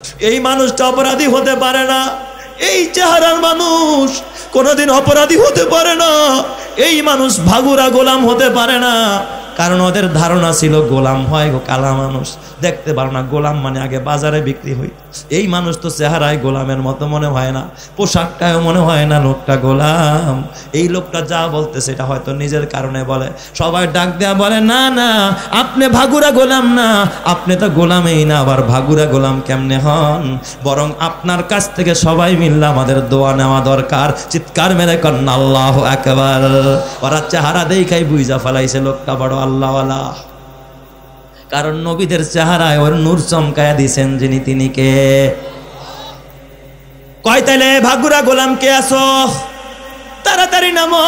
এই মানুষটা অপরাধী হতে পারে না, এই চেহারার মানুষ কোনোদিন অপরাধী হতে পারে না, এই মানুষ ভাগুরা গোলাম হতে পারে না। কারণ ওদের ধারণা ছিল গোলাম হয় কালা মানুষ, দেখতে পারো না গোলাম মানে আগে বাজারে বিক্রি হই। এই মানুষ তো চেহারায় গোলামের মতো মনে হয় না, পোশাকটাও মনে হয় না লোকটা গোলাম। এই লোকটা যা বলতেছে এটা হয়তো নিজের কারণে বলে। সবাই ডাক দেয়া বলে, না না আপনি ভাগুরা গোলাম না, আপনি তো গোলামই না, আবার ভাগুরা গোলাম কেমনে হন? বরং আপনার কাছ থেকে সবাই মিললে আমাদের দোয়া নেওয়া দরকার। চিৎকার মেরে কন্যা আল্লাহু আকবার। ওরা চেহারা দেখাই বুঝা ফেলাইছে লোকটা বড় আল্লাহওয়ালা। কারণ নবীদের চেহারায় ওর নূর চমকায়া দিছেন যিনি, তিনি কে? কয় তাইলে ভাগুরা গোলাম কে আছো? তাড়াতাড়ি নামো,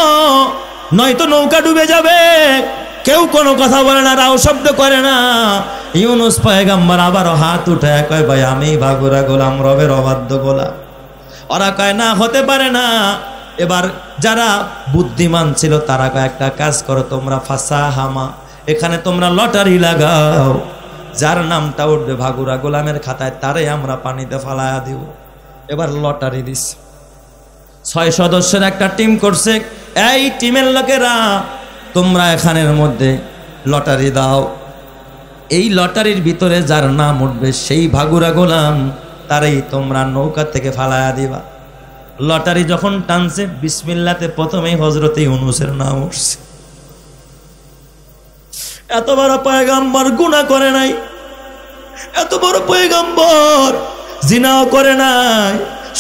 নয়তো নৌকা ডুবে যাবে। কেউ কোনো কথা বলে না, রাও শব্দ করে না। ইউনুস পয়গম্বর আবারও হাত উঠায় কয়, ভাই আমি ভাগুরা গোলাম, রবের অবাধ্য গোলাম। ওরা কয় না, হতে পারে না। এবার যারা বুদ্ধিমান ছিল তারা কয়, একটা কাজ করো তোমরা, ফাঁসা হামা, এখানে তোমরা লটারি লাগাও, যার নামটা উঠবে ভাগুরা গোলামের খাতায় তারে আমরা পানিতে ফালায়া দিব। এবার লটারি দিস, 6 সদস্যের একটা টিম করছে। এই টিমের লোকেরা তোমরা এখানের মধ্যে লটারি দাও, এই লটারির ভিতরে যার নাম উঠবে সেই ভাগুরা গোলাম, তারই তোমরা নৌকা থেকে ফালায়া দিবা। লটারি যখন টানছে, বিসমিল্লাতে প্রথমেই হযরতে ইউনুসের নাম উঠছে। এত বড় পয়গম্বর গুনাহ করে নাই, এত বড় পয়গম্বর জিনাও করে নাই,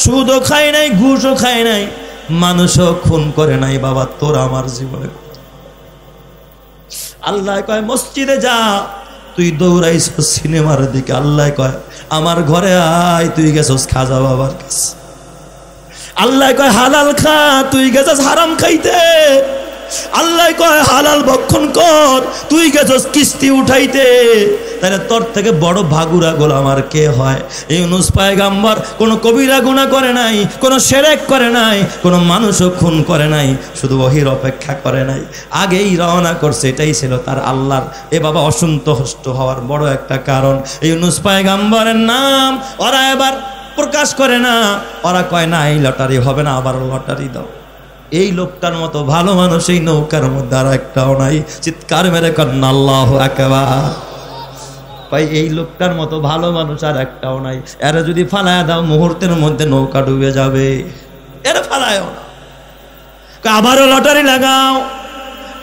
সুদও খায় নাই, ঘুষও খায় নাই, মানুষও খুন করে নাই। বাবা তোর আমার জীবনে আল্লাহ কয় মসজিদে যা, তুই দৌড়াইছ সিনেমার দিকে। আল্লাহ কয় আমার ঘরে আয়, তুই গেছস খাজা বাবার কাছে। আল্লাহ কয় হালাল খা, তুই গেছস হারাম খাইতে। আল্লাহ কয় হালাল ভক্ষণ কর, তুই গেছস কিস্তি উঠাইতে। তাহলে তোর থেকে বড় ভাগুরা গোলাম আর কে হয়? ইউনুস পয়গম্বর কোনো কবিরা গুনাহ করে নাই, কোনো শিরক করে নাই, কোনো মানুষও খুন করে নাই, শুধু ওহির অপেক্ষা করে নাই, আগেই রওনা করছে। এটাই ছিল তার আল্লাহর এ বাবা অসন্তুষ্ট হওয়ার বড় একটা কারণ। ইউনুস পয়গম্বরের নাম ওরা এবার প্রকাশ করে না। ওরা কয় না এই লটারি হবে না, আবার লটারি দাও। এই লোকটার মতো ভালো মানুষ এই নৌকার মধ্যে আর একটাও নাই। চিৎকার মেরে কন্যা আল্লাহু আকবার। ভাই এই লোকটার মতো ভালো মানুষ আর একটাও নাই। এরা যদি ফালায়া দাও মুহূর্তের মধ্যে নৌকা ডুবে যাবে, এরা ফালায়ও না। আবারও লটারি লাগাও,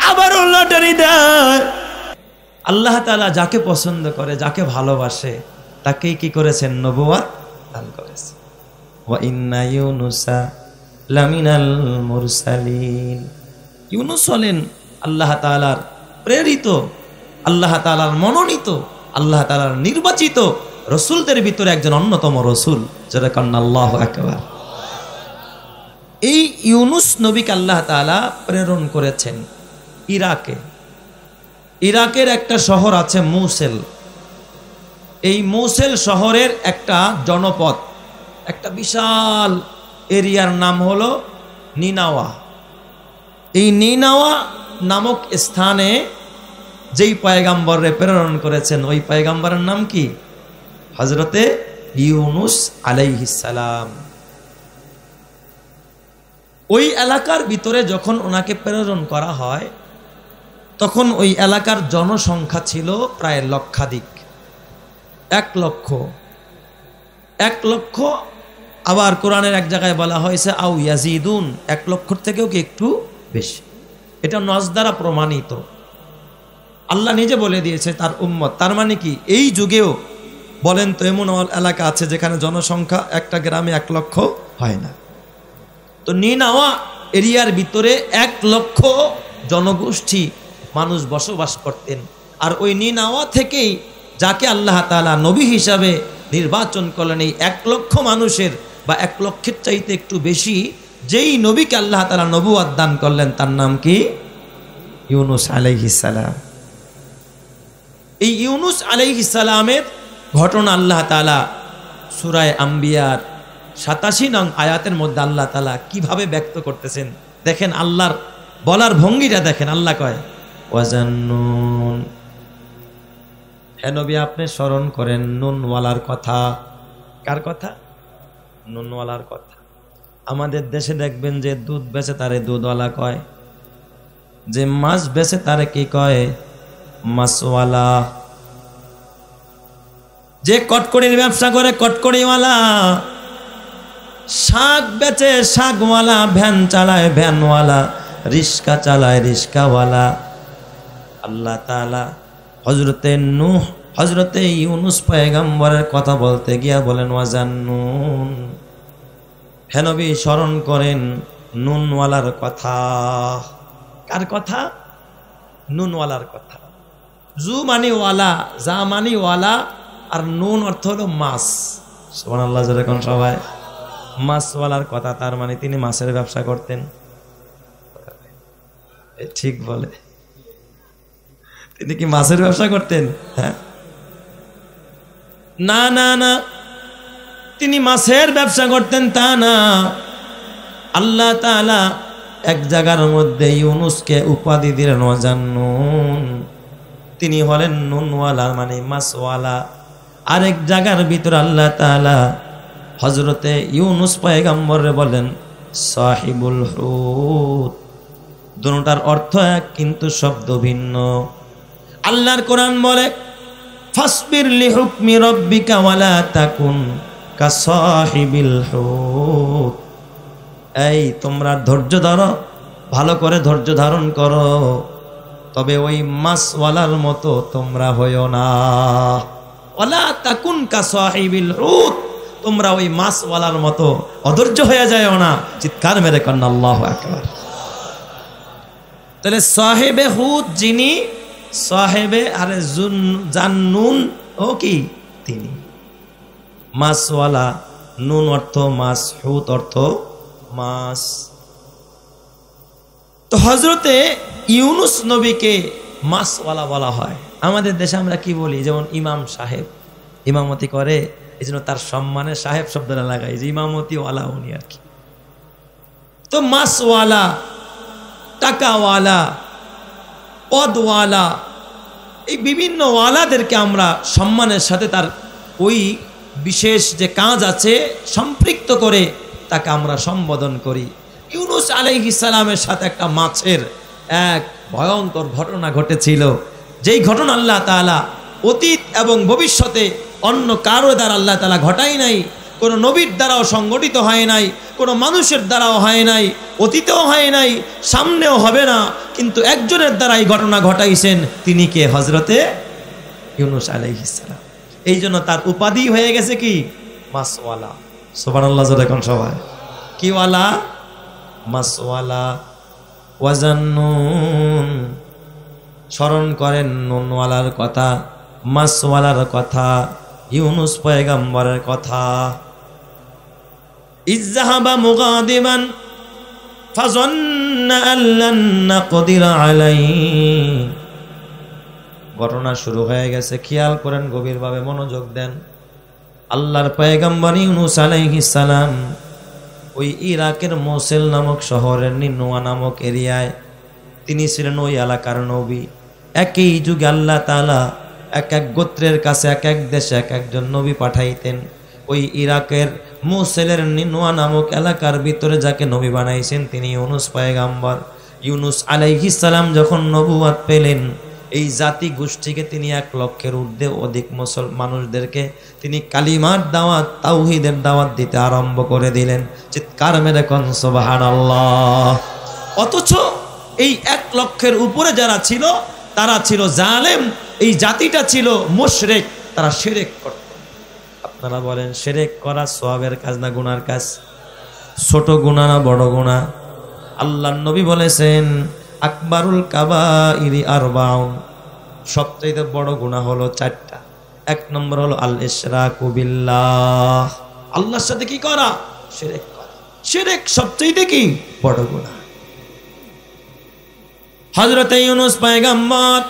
আবারও লটারি দেয়। আল্লাহ তাআলা যাকে পছন্দ করে, যাকে ভালোবাসে, তাকেই কি করেছেন? নবুয়ত দান করেছেন। ওয়া ইন্না ইউনুসা লামিনাল মুরসালিন। ইউনুস হলেন আল্লাহ তাআলার প্রেরিত, আল্লাহ তাআলার মনোনীত, আল্লাহ তাআলার নির্বাচিত রসুলদের ভিতরে একজন অন্যতম রসুল। যারা কন্যা আল্লাহু আকবার। এই ইউনুস নবীকে আল্লাহ তাআলা প্রেরণ করেছেন ইরাকে। ইরাকের একটা শহর আছে মৌসেল। এই মৌসেল শহরের একটা জনপদ, একটা বিশাল এরিয়ার নাম হলো নিনাওয়া। এই নিনাওয়া নামক স্থানে যেই পয়গম্বরে প্রেরণ করেছেন, ওই পয়গম্বরের নাম কি? হযরতে ইউনুস আলাইহিস সালাম। ওই এলাকার ভিতরে যখন ওনাকে প্রেরণ করা হয়, তখন ওই এলাকার জনসংখ্যা ছিল প্রায় লক্ষাধিক। 1 লক্ষ, 1 লক্ষ। আবার কোরআনের এক জায়গায় বলা হয়েছে আউ ইয়াজিদুন, 1 লক্ষর থেকেও কি একটু বেশি। এটা নস দ্বারা প্রমাণিত। আল্লাহ নিজে বলে দিয়েছে তার উম্মত। তার মানে কি এই যুগেও বলেন তো এমন এলাকা আছে যেখানে জনসংখ্যা একটা গ্রামে 1 লক্ষ হয় না? তো নিনাওয়া এরিয়ার ভিতরে 1 লক্ষ জনগোষ্ঠী মানুষ বসবাস করতেন। আর ওই নিনাওয়া থেকেই যাকে আল্লাহ তাআলা নবী হিসাবে নির্বাচন করলেন, এই 1 লক্ষ মানুষের বা 1 লক্ষের চাইতে একটু বেশি যেই নবীকে আল্লাহ তাআলা নবুয়ত দান করলেন, তার নাম কি? ইউনুস আলাইহিস সালাম। এই ইউনুস আলাইহিস সালামের ঘটনা আল্লাহ তাআলা সূরা আম্বিয়ার 87 নং আয়াতের মধ্যে আল্লাহ তাআলা কিভাবে ব্যক্ত করতেছেন দেখেন। আল্লাহর বলার ভঙ্গিটা দেখেন। আল্লাহ কয় ওয়াজান্নুন, হে নবী আপনি স্মরণ করেন নুনওয়ালার কথা। কার কথা? নুনওয়ালার কথা। আমাদের দেশে দেখবেন যে দুধ বেচে তারে দুধওয়ালা কয়, যে মাছ বেচে তারে কি কয়? মাছওয়ালা। যে কটকড়ির ব্যবসা করে কটকড়িওয়ালা, শাক বেচে শাকওয়ালা, ভ্যান চালায় ভ্যানওয়ালা, রিক্সা চালায় রিক্সাওয়ালা। আল্লাহ তাআলা হযরতে নূহ হযরতে ইউনুস পয়গম্বরের কথা বলতে গিয়া বলেন ওয়াজান্নুন, হে নবী স্মরণ করেন নুনওয়ালার কথা। কার কথা? নুনওয়ালার কথা। জু মানি ওয়ালা, যা মানি ওয়ালা, আর নুন অর্থ হলো মাছ। সুবহানাল্লাহ জোরে কোন সবাই। মাছওয়ালার কথা, তার মানে তিনি মাছের ব্যবসা করতেন। ঠিক বলে, তিনি কি মাছের ব্যবসা করতেন? হ্যাঁ, না না না, তিনি মাছের ব্যবসা করতেন তা না। আল্লাহ তাআলা এক জায়গার মধ্যে ইউনুসকে উপাধি দিলেন ওয়াজান্নুন, তিনি হলেন নুনওয়ালা মানে মাছওয়ালা। আরেক জায়গার ভিতর আল্লাহ তাআলা হযরতে ইউনুস পয়গম্বরে বলেন সাহিবুল হুত। দুটোটার অর্থ এক কিন্তু শব্দ ভিন্ন। আল্লাহর কোরআন বলে ফাসবির লিহুকমি রাব্বিকা ওয়ালা তাকুন কাসাহিবিল হুত। এই তোমরা ধৈর্য ধরো, ভালো করে ধৈর্য ধারণ করো, তবে ওই মাছওয়ালার মতো তোমরা হইও না। ওয়ালা তাকুন কাসাহিবিল হুত, তোমরা ওই মাছওয়ালার মতো অধৈর্য হয়ে যায়ও না। চিৎকার মেরে কন্না আল্লাহু আকবার। তাহলে সাহেবে হুত যিনি, সাহেবে আরে জান্নুন ও কি তিনি। মাছওয়ালা, নুন অর্থ মাছ, হুত অর্থ মাছ। তো হযরতে ইউনুস নবীকে মাছওয়ালা বলা হয়। আমাদের দেশে আমরা কি বলি, যেমন ইমাম সাহেব ইমামতি করে, এই জন্য তার সম্মানে সাহেব শব্দটা লাগাই, যে ইমামতি ওয়ালা উনি আর কি। তো মাছওয়ালা, টাকাওয়ালা, পদওয়ালা, এই বিভিন্ন ওয়ালাদেরকে আমরা সম্মানের সাথে তার ওই বিশেষ যে কাজ আছে সম্পৃক্ত করে তাকে আমরা সম্বোধন করি। ইউনুস আলাইহিস সালামের সাথে একটা মাছের এক ভয়ঙ্কর ঘটনা ঘটেছিল, যেই ঘটনা আল্লাহ তাআলা অতীত এবং ভবিষ্যতে অন্য কারো দ্বারা আল্লাহ তাআলা ঘটাই নাই, কোনো নবীর দ্বারাও সংগঠিত হয় নাই, কোনো মানুষের দ্বারাও হয় নাই, অতীতেও হয় নাই, সামনেও হবে না, কিন্তু একজনের দ্বারা এই ঘটনা ঘটাইছেন। তিনি কে? হযরতে ইউনুস আলাইহিস সালাম। এই জন্য তার উপাধি হয়ে গেছে কি? মাছওয়ালা। সুবহানাল্লাহ জোরে কোন সবাই। কি ওয়ালা? মাছওয়ালা। ওয়াজান্নুন, স্মরণ করেন নুনওয়ালার কথা, মাছওয়ালার কথা, ইউনুস পয়গম্বরের কথা। ইযহাবা মুগাদিবান ফাযান্না আল্লান নাকদিরা আলাইহি। ঘটনা শুরু হয়ে গেছে, খেয়াল করেন, গভীরভাবে মনোযোগ দেন। আল্লাহর পয়গম্বর ইউনুস আলাইহিস সালাম ওই ইরাকের মোসেল নামক শহরের নিনোয়া নামক এরিয়ায় তিনি ছিলেন ওই এলাকার নবী। একই যুগে আল্লাহ তাআলা এক এক গোত্রের কাছে এক এক দেশে এক একজন নবী পাঠাইতেন। ওই ইরাকের মোসেলের নিনোয়া নামক এলাকার ভিতরে যাকে নবী বানাইছেন তিনি ইউনুস পয়গম্বর। ইউনুস আলাইহিস সালাম যখন নবুয়ত পেলেন, এই জাতি গোষ্ঠীকে তিনি 1 লক্ষের ঊর্ধ্বে অধিক মানুষদেরকে তিনি কালিমার দাওয়াত, তাওহীদের দাওয়াত দিতে আরম্ভ করে দিলেন। চিৎকার মেরে কোন সুবহানাল্লাহ। অথচ এই 1 লক্ষের উপরে যারা ছিল তারা ছিল জালেম, এই জাতিটা ছিল মুশরিক, তারা শিরক করত। আপনারা বলেন শিরক করা সওয়াবের কাজ না গুনার কাজ? ছোট গুনাহ না বড় গুনাহ? আল্লাহর নবী বলেছেন আকবারুল কাবাইরি আরবাউন, সবচেয়ে বড় গুনাহ হলো 4টা। 1 নম্বর হলো আল ইশরাকু বিল্লাহ, আল্লাহর সাথে কি করা? শিরক করা। শিরক সবচেয়ে কি বড় গুনাহ। হযরত ইউনুস পয়গম্বর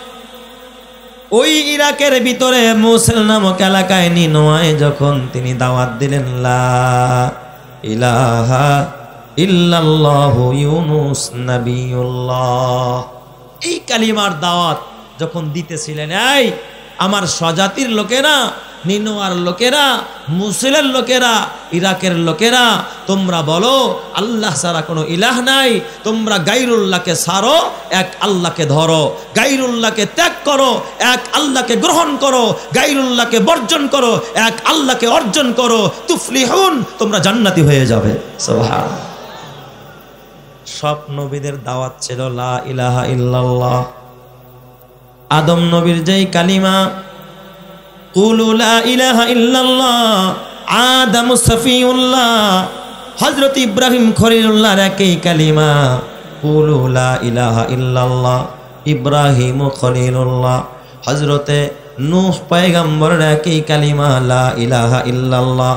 ওই ইরাকের ভিতরে মোসেল নামক এলাকায় নিনোয়ায় যখন তিনি দাওয়াত দিলেন লা ইলাহা ইল্লাল্লাহু ইউনুস নবিয়ুল্লাহ, এই কালিমার দাওয়াত যখন দিতেছিলেন, এই আমার স্বজাতির লোকেরা নিনোয়ার লোকেরা, মুসিলের লোকেরা, ইরাকের লোকেরা, তোমরা বলো আল্লাহ ছাড়া কোনো ইলাহ নাই, তোমরা গায়রুল্লাহকে ছাড়ো, এক আল্লাহকে ধরো, গায়রুল্লাহকে ত্যাগ করো, এক আল্লাহকে গ্রহণ করো, গায়রুল্লাহকে বর্জন করো, এক আল্লাহকে অর্জন করো, তুফলিহুন, তোমরা জান্নাতি হয়ে যাবে। সুবহানাল্লাহ। সব নবীদের দাওয়াত ছিল লা ইলাহা ইল্লাল্লাহ। আদম নবীর যেই কালিমা কুলু লা ইলাহা ইল্লাল্লাহ, আদম সফিউল্লাহ, হযরত ইব্রাহিম খলিলুল্লাহর একই কালিমা কুলু লা ইলাহা ইল্লাল্লাহ, ইব্রাহিম খলিলুল্লাহ, হযরতে নূহ পয়গম্বরের একই কালিমা লা ইলাহা ইল্লাল্লাহ,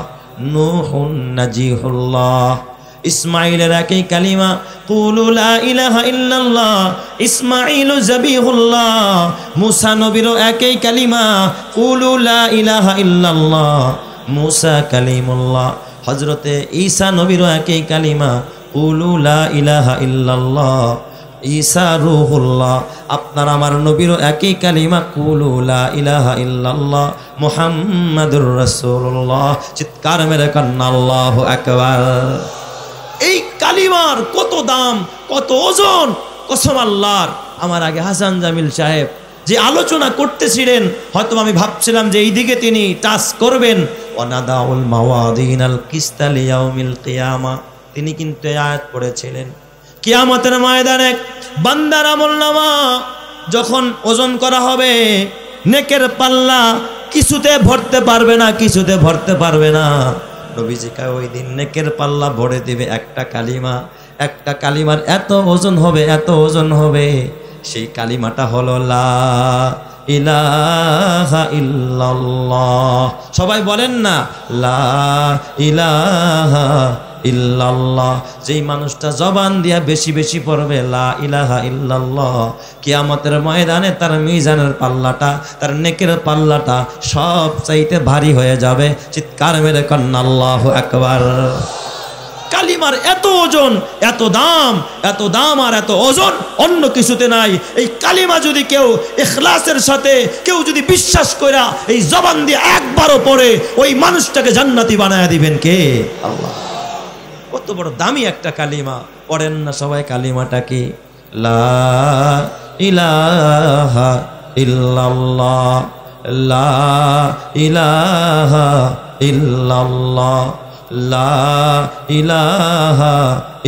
নূহুন নাজিহুল্লাহ, ইসমাইলের একই কালিমা কুলু লা ইলাহা ইল্লাল্লাহ, ইসমাইলু যাবিহুল্লাহ, মুসা নবীরও একই কালিমা কুলু লা ইলাহা ইল্লাল্লাহ, মুসা কালিমুল্লাহ, হযরতে ঈসা নবীরও একই কালিমা কুলু লা ইলাহা ইল্লাল্লাহ, ঈসা রূহুল্লাহ। আপনার আমার নবীরও একই কালিমা কুলু লা ইলাহা ইল্লাল্লাহ, মুহাম্মাদুর রাসূলুল্লাহ। চিৎকার মেরে কান্না আল্লাহু আকবার। এই কালিমার কত দাম, কত ওজন, কসম আল্লাহর। আমার আগে হাসান জামিল সাহেব যে আলোচনা করতেছিলেন, হয়তো আমি ভাবছিলাম যে এইদিকে তিনি টাচ করবেন, ওয়ানাদাউল মাওয়াদিনাল কিসতা লিয়াউমিল কিয়ামা, তিনি কিন্তু এই আয়াত পড়েছিলেন। কিয়ামতের ময়দানে বান্দার আমলনামা যখন ওজন করা হবে, নেকের পাল্লা কিছুতে ভরতে পারবে না, কিছুতে ভরতে পারবে না। নবীজি কয় ওই দিন নেকের পাল্লা ভরে দিবে একটা কালিমা, একটা কালিমার এত ওজন হবে, এত ওজন হবে। সেই কালিমাটা হলো লা ইলাহা ইল্লাল্লাহ। সবাই বলেন না লা ইলাহা ইল্লাল্লাহ। যেই মানুষটা জবান দিয়া বেশি বেশি পড়বে লা ইলাহা ইল্লাল্লাহ, কিয়ামতের ময়দানে তার মিজানের পাল্লাটা, তার নেকের পাল্লাটা সব চাইতে ভারী হয়ে যাবে। চিৎকার মেরে কান্না আল্লাহু আকবার। কালিমার এত ওজন, এত দাম, এত দাম আর এত ওজন অন্য কিছুতে নাই। এই কালিমা যদি কেউ ইখলাসের সাথে, কেউ যদি বিশ্বাস কইরা এই জবান দিয়ে একবারও পড়ে, ওই মানুষটাকে জান্নাতি বানায়া দিবেন কে? আল্লাহ। কত বড় দামি একটা কালিমা। পড়েন না সবাই কালিমাটা কি? লা ইলাহা ইল্লাল্লাহ, লা ইলাহা ইল্লাল্লাহ, লা ইলাহা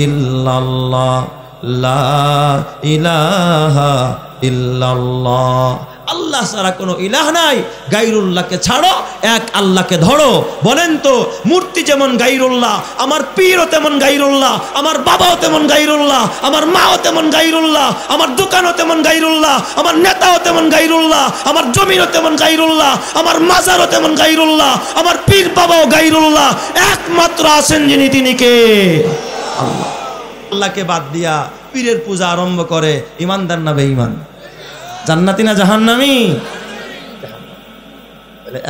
ইল্লাল্লাহ, লা ইলাহা ইল্লাল্লাহ। আল্লাহ ছাড়া কোনো ইলাহ নাই, গায়রুল্লাহকে ছাড়ো, এক আল্লাহকে ধরো। বলেন তো, মূর্তি যেমন গায়রুল্লাহ, আমার পীরও তেমন গায়রুল্লাহ, আমার বাবাও তেমন গায়রুল্লাহ, আমার মাও তেমন গায়রুল্লাহ, আমার দোকানও তেমন গায়রুল্লাহ, আমার নেতাও তেমন গায়রুল্লাহ, আমার জমিনও তেমন গায়রুল্লাহ, আমার মাজারও তেমন গায়রুল্লাহ, আমার পীর বাবাও গায়রুল্লাহ। একমাত্র আছেন যিনি, তিনি কে? আল্লাহ। আল্লাহকে বাদ দিয়া পীরের পূজা আরম্ভ করে, ইমানদার না বেঈমান? জান্নাতি না জাহান্নামী?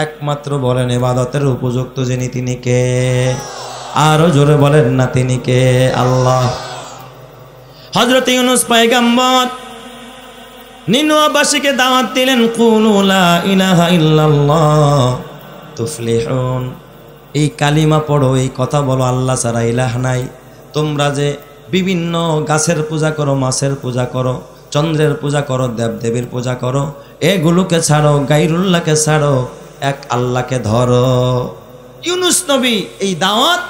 একমাত্র বলেন ইবাদতের উপযুক্ত যিনি, তিনি কে? আরো জোরে বলেন না, তিনি কে? আল্লাহ। হযরত ইউনূস পয়গম্বর নিনওয়াবাসীকে দাওয়াত দিলেন, কুলু লা ইলাহা ইল্লাল্লাহ তুফলিহুন। এই কালিমা পড়ো, এই কথা বলো, আল্লাহ ছাড়া ইলাহ নাই। তোমরা যে বিভিন্ন গাছের পূজা করো, মাছের পূজা করো, চন্দ্রের পূজা করো, দেবদেবীর পূজা করো, এগুলোকে ছাড়ো, গায়রুল্লাহকে ছাড়ো, এক আল্লাহকে ধরো। ইউনূস নবী এই দাওয়াত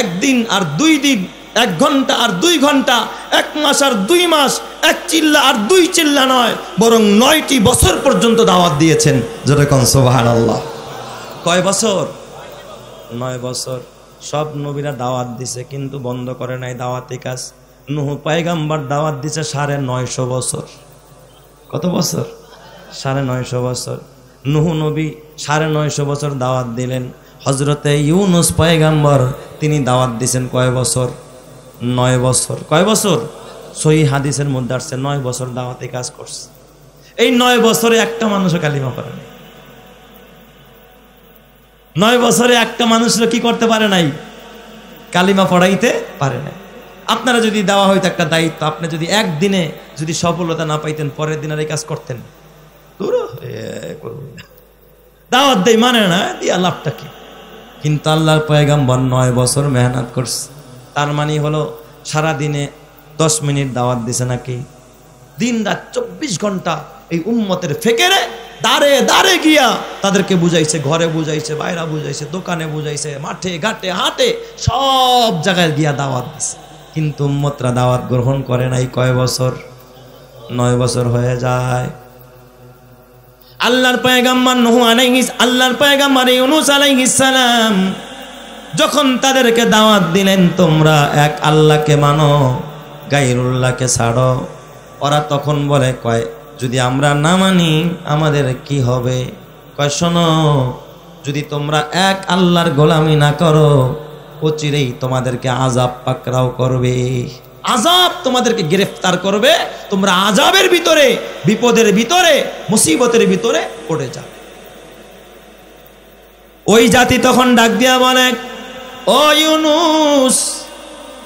একদিন আর 2 দিন, 1 ঘন্টা আর 2 ঘন্টা, 1 মাস আর 2 মাস, 1 চিল্লা আর 2 চিল্লা নয়, বরং 9টি বছর পর্যন্ত দাওয়াত দিয়েছেন। জোরে কোন সুবহানাল্লাহ। কয় বছর? 9 বছর। সব নবীরা দাওয়াত দিছে, কিন্তু বন্ধ করে নাই দাওয়াতি কাজ। নূহ পয়গম্বর দাওয়াত দিছে 950 বছর। কত বছর? 950 বছর। নূহ নবী 950 বছর দাওয়াত দিলেন। হযরতে ইউনূস পয়গম্বর তিনি দাওয়াত দিয়েছেন কয় বছর? 9 বছর। কয় বছর? সহিহ হাদিসের মধ্যে আসছে 9 বছর দাওয়াতি কাজ করছে। এই 9 বছরে একটা মানুষও কালিমা পড়ে নাই। 9 বছরে একটা মানুষও কি করতে পারে নাই? কালিমা পড়াইতে পারে নাই। আপনারা যদি দেওয়া হইতো একটা দায়িত্ব, আপনি যদি একদিনে যদি সফলতা না পাইতেন, পরের দিন আর এই কাজ করতেন? দাওয়াত দেই মানে না, দিয়া লাভটা কি? কিন্তু আল্লাহর পয়গাম্বর 9 বছর মেহনত করছে। তার মানে হলো সারাদিনে 10 মিনিট দাওয়াত দিছে নাকি? দিন রাত 24 ঘন্টা এই উম্মতের ফেকেরে দাঁড়ে দাঁড়ে গিয়া তাদেরকে বুঝাইছে, ঘরে বুঝাইছে, বাইরে বুঝাইছে, দোকানে বুঝাইছে, মাঠে ঘাটে হাটে সব জায়গায় গিয়া দাওয়াত দিছে। কিন্তু উম্মতরা দাওয়াত গ্রহণ করে নাই। কয় বছর? 9 বছর হয়ে যায়। আল্লাহর পয়গাম্বর নূহ আলাইহিস আল্লাহর পয়গাম্বর ইউনূস আলাইহিস সালাম যখন তাদেরকে দাওয়াত দিলেন তোমরা এক আল্লাহকে মানো, গায়রুল্লাহকে ছাড়ো, ওরা তখন বলে কয় যদি আমরা না মানি আমাদের কি হবে? কয় শোনো, যদি তোমরা এক আল্লাহর গোলামি না করো অচিরেই তোমাদেরকে আযাব পাকড়াও করবে, আযাব তোমাদেরকে গ্রেফতার করবে, তোমরা আযাবের ভিতরে, বিপদের ভিতরে, মুসিবতের ভিতরে পড়ে যাবে। ওই জাতি তখন ডাক দিয়া বলে, ও ইউনূস,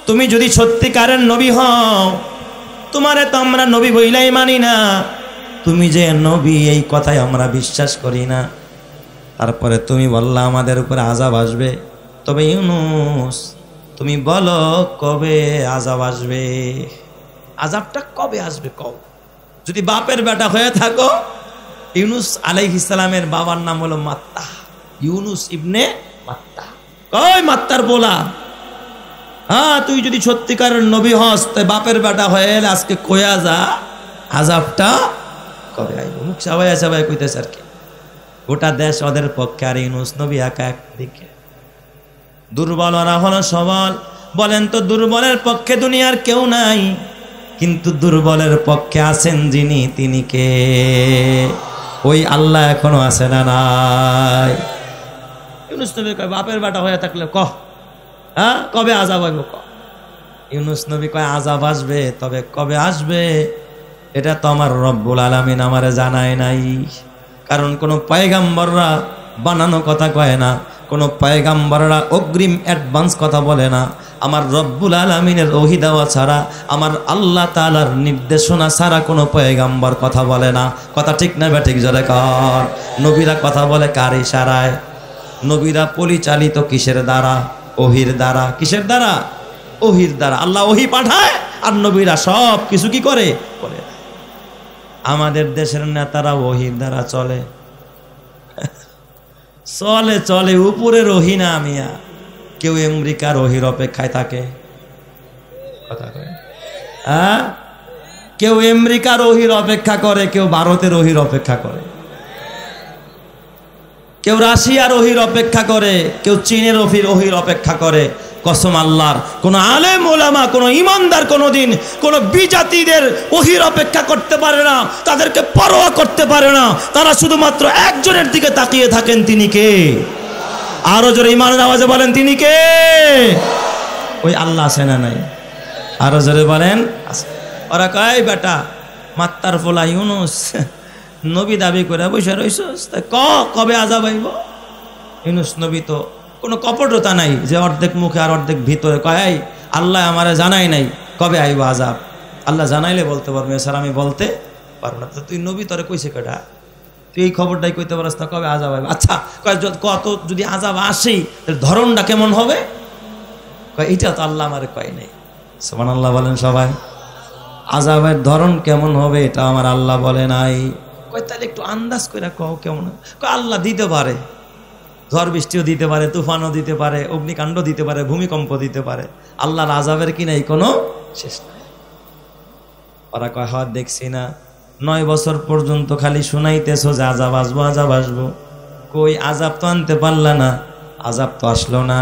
তুমি যদি সত্যিকারের নবী হও, তোমারে তো আমরা নবী বইলাই মানি না, তুমি যে নবী এই কথাই আমরা বিশ্বাস করি না, তারপরে তুমি বললা আমাদের উপরে আযাব আসবে। তবে ইউনূস তুমি বলো কবে আযাব আসবে? আযাবটা কবে আসবে কও? যদি বাপের বেটা হয়ে থাকো, ইউনূস আলাইহিস সালামের বাবার নাম হলো মাত্তা, ইউনূস ইবনে মাত্তা। কই মাত্তার বলা, হ্যাঁ তুই যদি সত্যিকারের নবী হস তাই বাপের বেটা হয়ে এলে আজকে কয়া যা আযাবটা কবে আইব? মুখ সাবাইয়া সাবাই কইতেছে আর কি। গোটা দেশ ওদের পক্ষে, আর ইউনূস নবী একা একদিকে। দুর্বলরা হলো সবল। বলেন তো দুর্বলের পক্ষে দুনিয়ার কেউ নাই, কিন্তু দুর্বলের পক্ষে আছেন যিনি, তিনি কে? ওই আল্লাহ এখনো আছে না নাই? ইউনূস নবী কয় বাপের বেটা হয়ে থাকলে কহ, হ্যাঁ কবে আযাব হইব ক? ইউনূস নবী কয় আযাব আসবে, তবে কবে আসবে এটা তো আমার রব্বুল আলামিন আমারে জানায় নাই। কারণ কোন পয়গাম্বররা বানানো কথা কয় না, কোন পয়গাম্বররা অগ্রিম অ্যাডভান্স কথা বলে না। আমার রব্বুল আলামিনের ওহী দেওয়া ছাড়া, আমার আল্লাহ তাআলার নির্দেশনা ছাড়া কোনো পয়গাম্বর কথা বলে না। কথা ঠিক না বেঠিক? জোরে কর। নবীরা কথা বলে কার ইশারায়? নবীরা পরিচালিত কিসের দ্বারা? ওহীর দ্বারা। কিসের দ্বারা? ওহীর দ্বারা। আল্লাহ ওহী পাঠায় আর নবীরা সব কিছু কি করে? করে। আমাদের দেশের নেতারা ওহীর দ্বারা চলে, চলে চলে উপরের ওহী না মিয়া। কেউ আমেরিকার ওহীর অপেক্ষায় থাকে, কথা কয়, হ্যাঁ কেউ আমেরিকার ওহীর অপেক্ষা করে, কেউ ভারতের ওহীর অপেক্ষা করে, কেউ রাশিয়ার ওহীর অপেক্ষা করে, কেউ চীনের ওহীর অপেক্ষা করে। কসম আল্লাহর, কোন আলেম ওলামা, কোন ইমানদার কোনদিন কোন বিজাতিদের ওহীর অপেক্ষা করতে পারে না, তাদেরকে পরোয়া করতে পারে না। তারা শুধুমাত্র একজনের দিকে তাকিয়ে থাকেন, তিনি কে? আরো জোরে ইমানের আওয়াজে বলেন, তিনি কে? ওই আল্লাহ আছে না নাই? আরো জোরে বলেন। ওরা কয় বেটা মাত্তার ফোলা ইউনূস নবী দাবি করে বসে রইছস, কবে আযাব আইব? ইউনূস নবী তো কোনো কপটতা নাই যে অর্ধেক মুখে আর অর্ধেক ভিতরে কয় আল্লাহ আমারে জানাই নাই কবে আইব আযাব। আল্লাহ জানাইলে বলতে পারবে, স্যার আমি বলতে পারবো না। তুই নবী তোরে কইছে কেডা? তুই এই খবরটাই কইতে পারস না কবে আযাব আইব? আচ্ছা কয় কত যদি আযাব আসে তাহলে ধরনটা কেমন হবে? কয় এইটা তো আল্লাহ আমারে কয় নাই। সুবহানাল্লাহ বলেন সবাই। আযাবের ধরন কেমন হবে এটা আমার আল্লাহ বলে নাই। কয় তাহলে একটু আন্দাজ করে কও কেমন? কয় আল্লাহ দিতে পারে, ঝড় বৃষ্টিও দিতে পারে, তুফানও দিতে পারে, অগ্নিকাণ্ড দিতে পারে, ভূমিকম্প দিতে পারে। আল্লাহর আযাবের কি নাই কোনো শেষ নাই। ওরা কয় হওয়ার দেখছি না, 9 বছর পর্যন্ত খালি শুনাইতেছো যে আযাব আসবো, আযাব আসবো। কই আযাব তো আনতে পারলা না, আযাব তো আসলো না।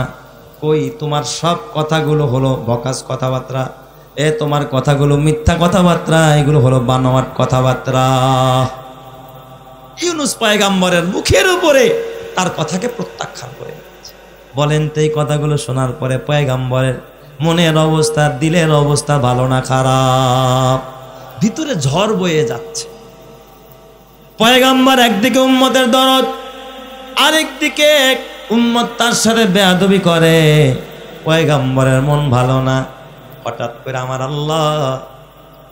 কই তোমার সব কথাগুলো হলো বকাস কথাবার্তা, তোমার কথাগুলো মিথ্যা কথাবার্তা, এগুলো হলো বানোয়াট কথাবার্তা। ইউনূস পয়গাম্বরের মুখের উপরে তার কথাকে প্রত্যাখ্যান করে দিয়েছে। বলেন তো এই কথাগুলো শোনার পরে পয়গাম্বরের মনের অবস্থা, দিলের অবস্থা ভালো না খারাপ? ভিতরে ঝড় বয়ে যাচ্ছে। পয়গাম্বর একদিকে উম্মতের দরদ, আরেকদিকে উম্মত তার সাথে বেয়াদবি করে। পয়গাম্বরের মন ভালো না। হঠাৎ করে আমার আল্লাহ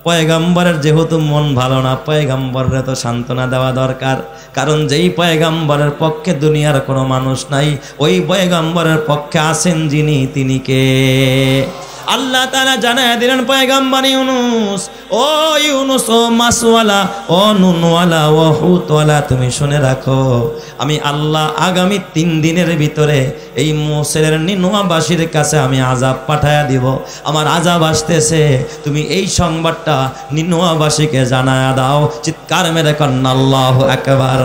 পয়গাম্বরের যেহেতু মন ভালো না, পয়গাম্বরের তো সান্ত্বনা দেওয়া দরকার, কারণ যেই পয়গাম্বরের পক্ষে দুনিয়ার কোনো মানুষ নাই, ওই পয়গাম্বরের পক্ষে আছেন যিনি, তিনি কে? আল্লাহ তাআলা জানায় দিলেন পয়গাম্বর ইউনূস, ও ইউনূস, ও মাসওয়ালা, ও নুনওয়ালা, ও হুতওয়ালা, তুমি শুনে রাখো, আমি আল্লাহ আগামী 3 দিনের ভিতরে এই মোসেলের নিনওয়াবাসীর কাছে আমি আযাব পাঠায়া দিব। আমার আযাব আসতেছে, তুমি এই সংবাদটা নিনওয়াবাসীকে জানায়া দাও। চিৎকার মেরে কন্না আল্লাহু আকবার।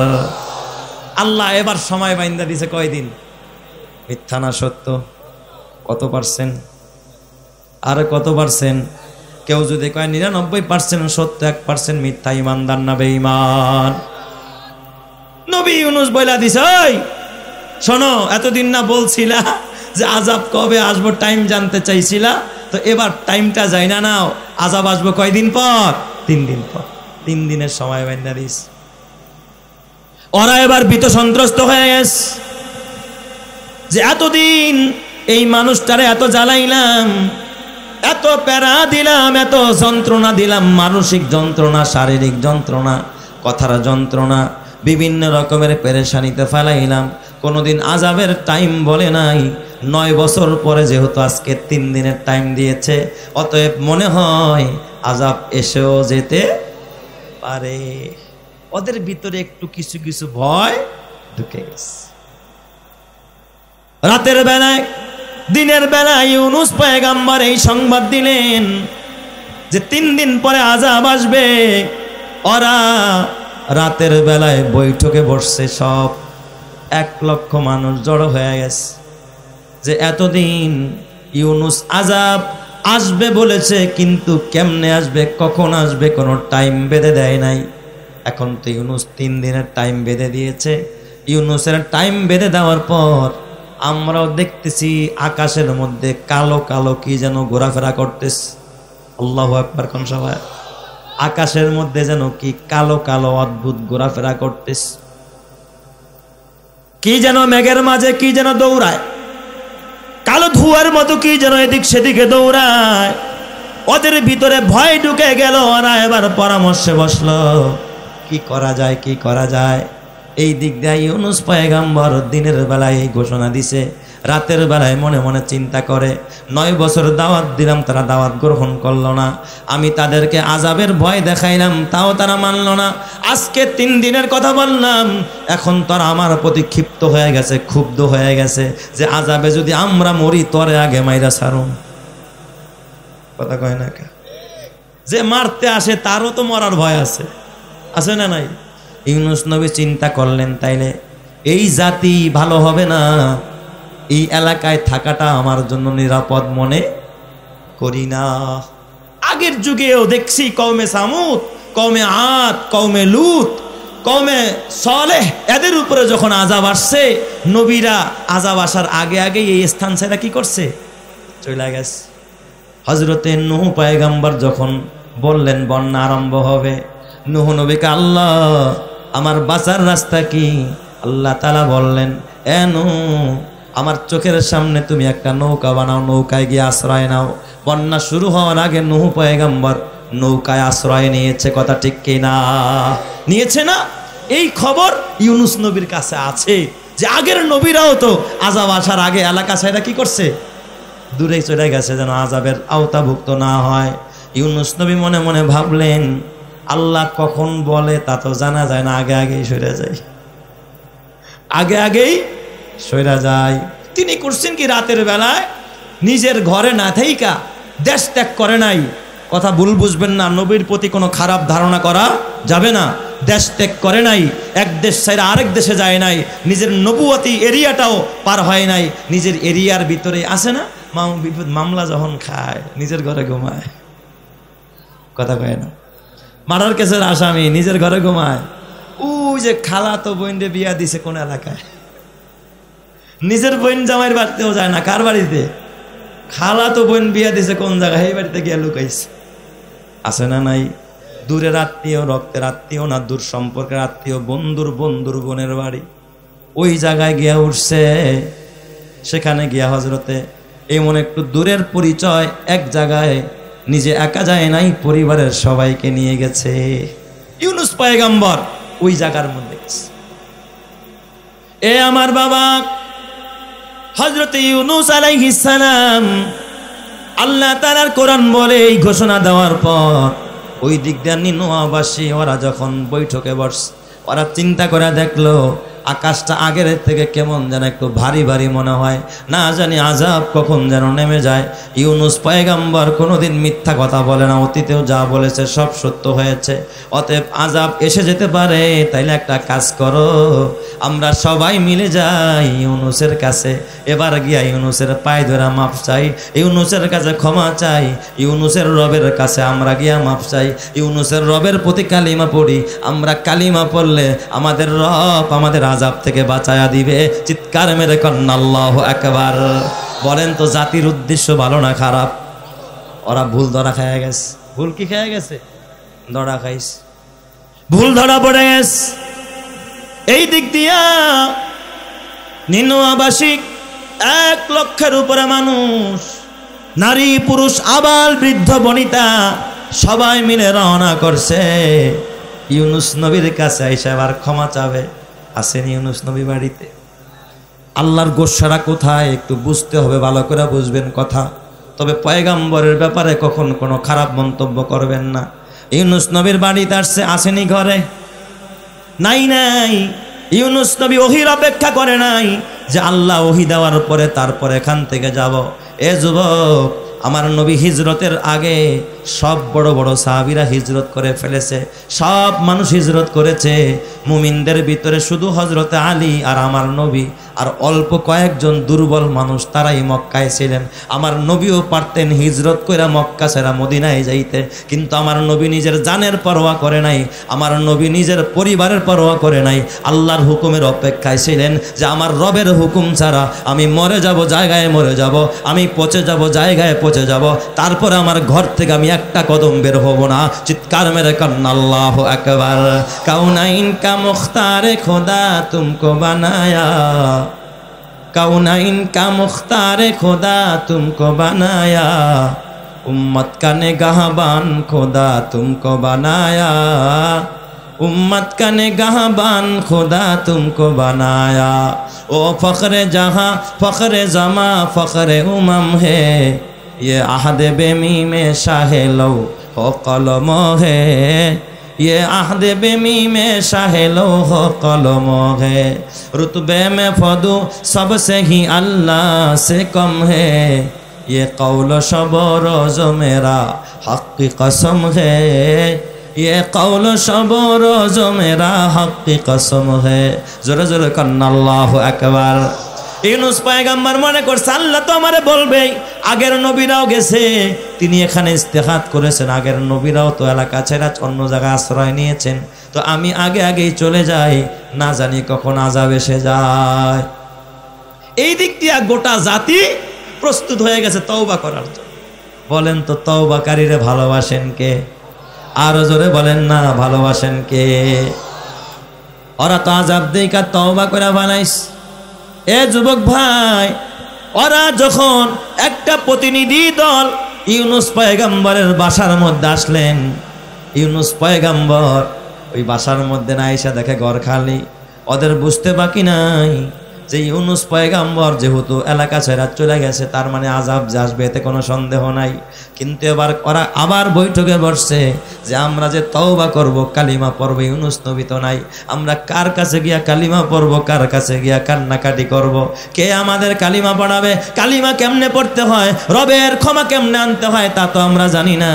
আল্লাহ এবার সময় বাইন্দা দিছে কয়দিন? মিথ্যা না সত্য? কত পার্সেন্ট? আর কত পার্সেন্ট? কেউ যদি কয় 99% সত্য, 1% মিথ্যা, ইমানদার না বেঈমান? নবী ইউনূস বইলা দিছে, ওই শোনো, এতদিন না বলছিলা যে আযাব কবে আসবো, টাইম জানতে চাইছিলা, তো এবার টাইমটা যাই না, নাও, আযাব আসবো কয়দিন পর? 3 দিন পর। 3 দিনের সময় বাইন্দা দিস। ওরা এবার ভীত সন্ত্রস্ত হয়ে গেছে যে এতদিন এই মানুষটারে এত জ্বালাইলাম, এত প্যারা দিলাম, এত যন্ত্রণা দিলাম, মানসিক যন্ত্রণা, শারীরিক যন্ত্রণা, কথার যন্ত্রণা, বিভিন্ন রকমের পেরেশানিতে ফেলাইলাম, কোনোদিন আযাবের টাইম বলে নাই। 9 বছর পরে যেহেতু আজকে 3 দিনের টাইম দিয়েছে, অতএব মনে হয় আযাব এসেও যেতে পারে। ওদের ভিতরে একটু কিছু কিছু ভয় ঢুকে গেছে। রাতের বেলায়, দিনের বেলায় ইউনূস পয়গাম্বর এই সংবাদ দিলেন যে 3 দিন পরে আযাব আসবে। ওরা রাতের বেলায় বৈঠকে বসছে, সব 1 লক্ষ মানুষ জড়ো হয়ে গেছে যে এতদিন ইউনূস আযাব আসবে বলেছে, কিন্তু কেমনে আসবে, কখন আসবে, কোনো টাইম বেঁধে দেয় নাই। এখন তো ইউনূস 3 দিনের টাইম বেঁধে দিয়েছে। ইউনূসের টাইম বেঁধে দেওয়ার পর আমরাও দেখতেছি আকাশের মধ্যে কালো কালো কি যেন ঘোরাফেরা করতেছে। আল্লাহু আকবার কোন সবাই? আকাশের মধ্যে যেন কি কালো কালো অদ্ভুত ঘোরাফেরা করতেছে, কি যেন মেঘের মাঝে কি যেন দৌড়ায়, কালো ধোঁয়ার মতো কি যেন এদিক সেদিকে দৌড়ায়। ওদের ভিতরে ভয় ঢুকে গেল। ওরা এবার পরামর্শে বসলো, কি করা যায়, কি করা যায়। এই দিক দিয়ে ইউনূস পয়গাম্বর দিনের বেলায় এই ঘোষণা দিছে, রাতের বেলায় মনে মনে চিন্তা করে, 9 বছর দাওয়াত দিলাম, তারা দাওয়াত গ্রহণ করলো না। আমি তাদেরকে আযাবের ভয় দেখাইলাম, তাও তারা মানলো না। আজকে 3 দিনের কথা বললাম, এখন তারা আমার প্রতি ক্ষিপ্ত হয়ে গেছে, ক্ষুব্ধ হয়ে গেছে যে আযাবে যদি আমরা মরি, তরে আগে মাইরা ছাড়ুন। কথা কয় না কে? যে মারতে আসে তারও তো মরার ভয় আছে, আছে না নাই? ইউনূস নবী চিন্তা করলেন, তাইলে এই জাতি ভালো হবে না, এই এলাকায় থাকাটা আমার জন্য নিরাপদ মনে করি না। আগের যুগেও দেখছি কওমে সামুদ, কওমে আদ, কওমে লূত, কওমে সালেহ, এদের উপরে যখন আযাব আসছে, নবীরা আযাব আসার আগে আগে এই স্থান ছেড়ে কি করছে? চলে গেছে। হযরতে নূহ পয়গাম্বর যখন বললেন বন্যা আরম্ভ হবে, নূহ নবীকে আল্লাহ আমার বাঁচার রাস্তা কি? আল্লাহ তাআলা বললেন, এ নূহ, আমার চোখের সামনে তুমি একটা নৌকা বানাও, নৌকায় গিয়ে আশ্রয় নাও। বন্যা শুরু হওয়ার আগে নূহ পয়গাম্বর নৌকায় আশ্রয় নিয়েছে, কথা ঠিক কি না? নিয়েছে না? এই খবর ইউনূস নবীর কাছে আছে যে আগের নবীরাও তো আযাব আসার আগে এলাকা ছেড়ে কি করছে? দূরে চলে গেছে, যেন আযাবের আওতাভুক্ত না হয়। ইউনূস নবী মনে মনে ভাবলেন, আল্লাহ কখন বলে তা তো জানা যায় না, আগে আগেই সরে যায়, আগে আগেই সরে যায়। তিনি করছেন কি, রাতের বেলায় নিজের ঘরে না থাইকা দেশ ত্যাগ করে নাই। কথা ভুল বুঝবেন না, নবীর প্রতি কোনো খারাপ ধারণা করা যাবে না। দেশ ত্যাগ করে নাই, এক দেশ ছেড়ে আরেক দেশে যায় নাই, নিজের নবুয়তি এরিয়াটাও পার হয় নাই, নিজের এরিয়ার ভিতরে আসে না। মামলা যখন খায় নিজের ঘরে ঘুমায়, কথা কয় না? মার্ডার কেসের আসামি নিজের ঘরে ঘুমায়। ওই যে খালা তো বোনরে বিয়া দিছে কোন এলাকায়, নিজের বোন জামাইয়ের বাড়িতেও যায় না। কার বাড়িতে? খালা তো বোন বিয়া দিছে কোন জায়গায়, এই বাড়িতে গিয়ে লুকাইছে। আছে না নাই? দূরের আত্মীয়, রক্তের আত্মীয় না, দূর সম্পর্কের আত্মীয়, বন্ধুর বন্ধুর বোনের বাড়ি, ওই জায়গায় গিয়া উঠছে। সেখানে গিয়া হযরতে এমন একটু দূরের পরিচয় এক জায়গায় নিজে একা যায় নাই, পরিবারের সবাইকে নিয়ে গেছে। ইউনুস পয়গম্বর ওই জায়গার মধ্যে গেছে। এ আমার বাবা হযরত ইউনুস আলাইহিস সালাম, আল্লাহ তাআলার কোরআন বলে এই ঘোষণা দেওয়ার পর ওই দিক দিয়ে নিনওয়াবাসী ওরা যখন বৈঠকে বসে, ওরা চিন্তা করে দেখলো আকাশটা আগের থেকে কেমন যেন একটু ভারী ভারী মনে হয়, না জানি আযাব কখন যেন নেমে যায়। ইউনুস পয়গম্বর কোনোদিন মিথ্যা কথা বলে না, অতীতেও যা বলেছে সব সত্য হয়েছে, অতএব আযাব এসে যেতে পারে। তাইলে একটা কাজ করো, আমরা সবাই মিলে যাই ইউনুসের কাছে, এবার গিয়া ইউনুসের পায়ে ধরে মাপ চাই, ইউনুসের কাছে ক্ষমা চাই, ইউনুসের রবের কাছে আমরা গিয়া মাপ চাই, ইউনুসের রবের প্রতি কালিমা পড়ি। আমরা কালিমা পড়লে আমাদের রব আমাদের আযাব থেকে বাঁচায়া দিবে। চিৎকার মেরে কন্না আল্লাহু আকবার। বলেন তো জাতির উদ্দেশ্য ভালো না খারাপ? ওরা ভুল ধরা খেয়ে গেছে। ভুল কি খেয়ে গেছে? ধরা খাইস, ভুল ধরা পড়ে গেছে। এই দিক দিয়া নিনওয়াবাসী 1 লক্ষের উপরে মানুষ, নারী পুরুষ আবাল বৃদ্ধ বনিতা সবাই মিলে রওনা করছে ইউনুস নবীর কাছে। আইসা আবার ক্ষমা চাবে। আসেন ইউনুস নবী বাড়িতে। আল্লাহর গোসারা কোথায় একটু বুঝতে হবে, ভালো করে বুঝবেন কথা। তবে পয়গম্বরের ব্যাপারে কখন কোনো খারাপ মন্তব্য করবেন না। ইউনুস নবীর বাড়িতে আসছে, আসেনি ঘরে? নাই নাই। ইউনুস নবী ওহির অপেক্ষা করে নাই যে আল্লাহ ওহি দেওয়ার পরে তারপর এখান থেকে যাব। এ যুবক, আমার নবী হিজরতের আগে সব বড় বড় সাহাবীরা হিজরত করে ফেলেছে, সব মানুষ হিজরত করেছে। মুমিনদের ভিতরে শুধু হযরতে আলী আর আমার নবী আর অল্প কয়েকজন দুর্বল মানুষ, তারাই মক্কায় ছিলেন। আমার নবীও পারতেন হিজরত কইরা মক্কা ছেড়া মদিনায় যাইতে, কিন্তু আমার নবী নিজের জানের পরোয়া করে নাই, আমার নবী নিজের পরিবারের পরোয়া করে নাই। আল্লাহর হুকুমের অপেক্ষায় ছিলেন যে আমার রবের হুকুম ছাড়া আমি মরে যাব, জায়গায় মরে যাব, আমি পচে যাব, জায়গায় পচে যাব, তারপরে আমার ঘর থেকে আমি একটা কদম বের হব না। চিৎকার মেরে কন্না আল্লাহু আকবার। কাউনাইন কা মুখতারে খোদা তুমকো বানায়া, কাউনাইন কা মুখতারে খোদা তুমকো বানায়া, উম্মত কা নিগাহবান খোদা তুমকো বানায়া, उम्मत का निगाहबान खुदा तुमको बनाया। ओ फ़ख्र जहाँ फ़ख्र ज़मा फ़ख्र उमम है, ये आहद बेमी में शाहे लो हो कलम है, ये आहद बेमी में शाहे लो हो कलम है। रुतबे में फदू सबसे ही अल्लाह से कम है, ये कौल शबो रोज़ मेरा हक़ की कसम है, ये कौल शबो रोज़ मेरा हक़ की कसम है। जोरे जोरे कन्ना अल्लाहु अकबर। ইউনুস পয়গম্বর মনে করছে আল্লাহ তো আমারে বলবে, আগের নবীরাও গেছে, তিনি এখানে ইস্তেখাত করেছেন, আগের নবীরাও তো এলাকা ছেড়ে অন্য জায়গায় আশ্রয় নিয়েছেন, তো আমি আগে আগেই চলে যাই, না জানি কখন আযাব এসে যায়। এই দিক দিয়ে গোটা জাতি প্রস্তুত হয়ে গেছে তওবা করার জন্য। বলেন তো তওবাকারীরে ভালোবাসেন কে? আরো জোরে বলেন না, ভালোবাসেন কে? ওরা তো আযাব দেইকা তওবা করে বানাইস। এ যুবক ভাই, ওরা যখন একটা প্রতিনিধি দল ইউনুস পয়গম্বরের বাসার মধ্যে আসলেন, ইউনুস পয়গম্বর ওই বাসার মধ্যে না এসে দেখে ঘর খালি। ওদের বুঝতে বাকি নাই যে ইউনুস পয়গম্বর যেহেতু এলাকা ছেড়ে চলে গেছে, তার মানে আযাব আসবে, এতে কোনো সন্দেহ নাই। কিন্তু এবার ওরা আবার বৈঠকে বসছে যে আমরা যে তওবা করব, কালিমা পড়ব, ইউনুস নবী তো নাই, আমরা কার কাছে গিয়া কালিমা পড়ব, কার কাছে গিয়া কান্নাকাটি করব? কে আমাদের কালিমা পড়াবে? কালিমা কেমনে পড়তে হয়, রবের ক্ষমা কেমনে আনতে হয় তা তো আমরা জানি না,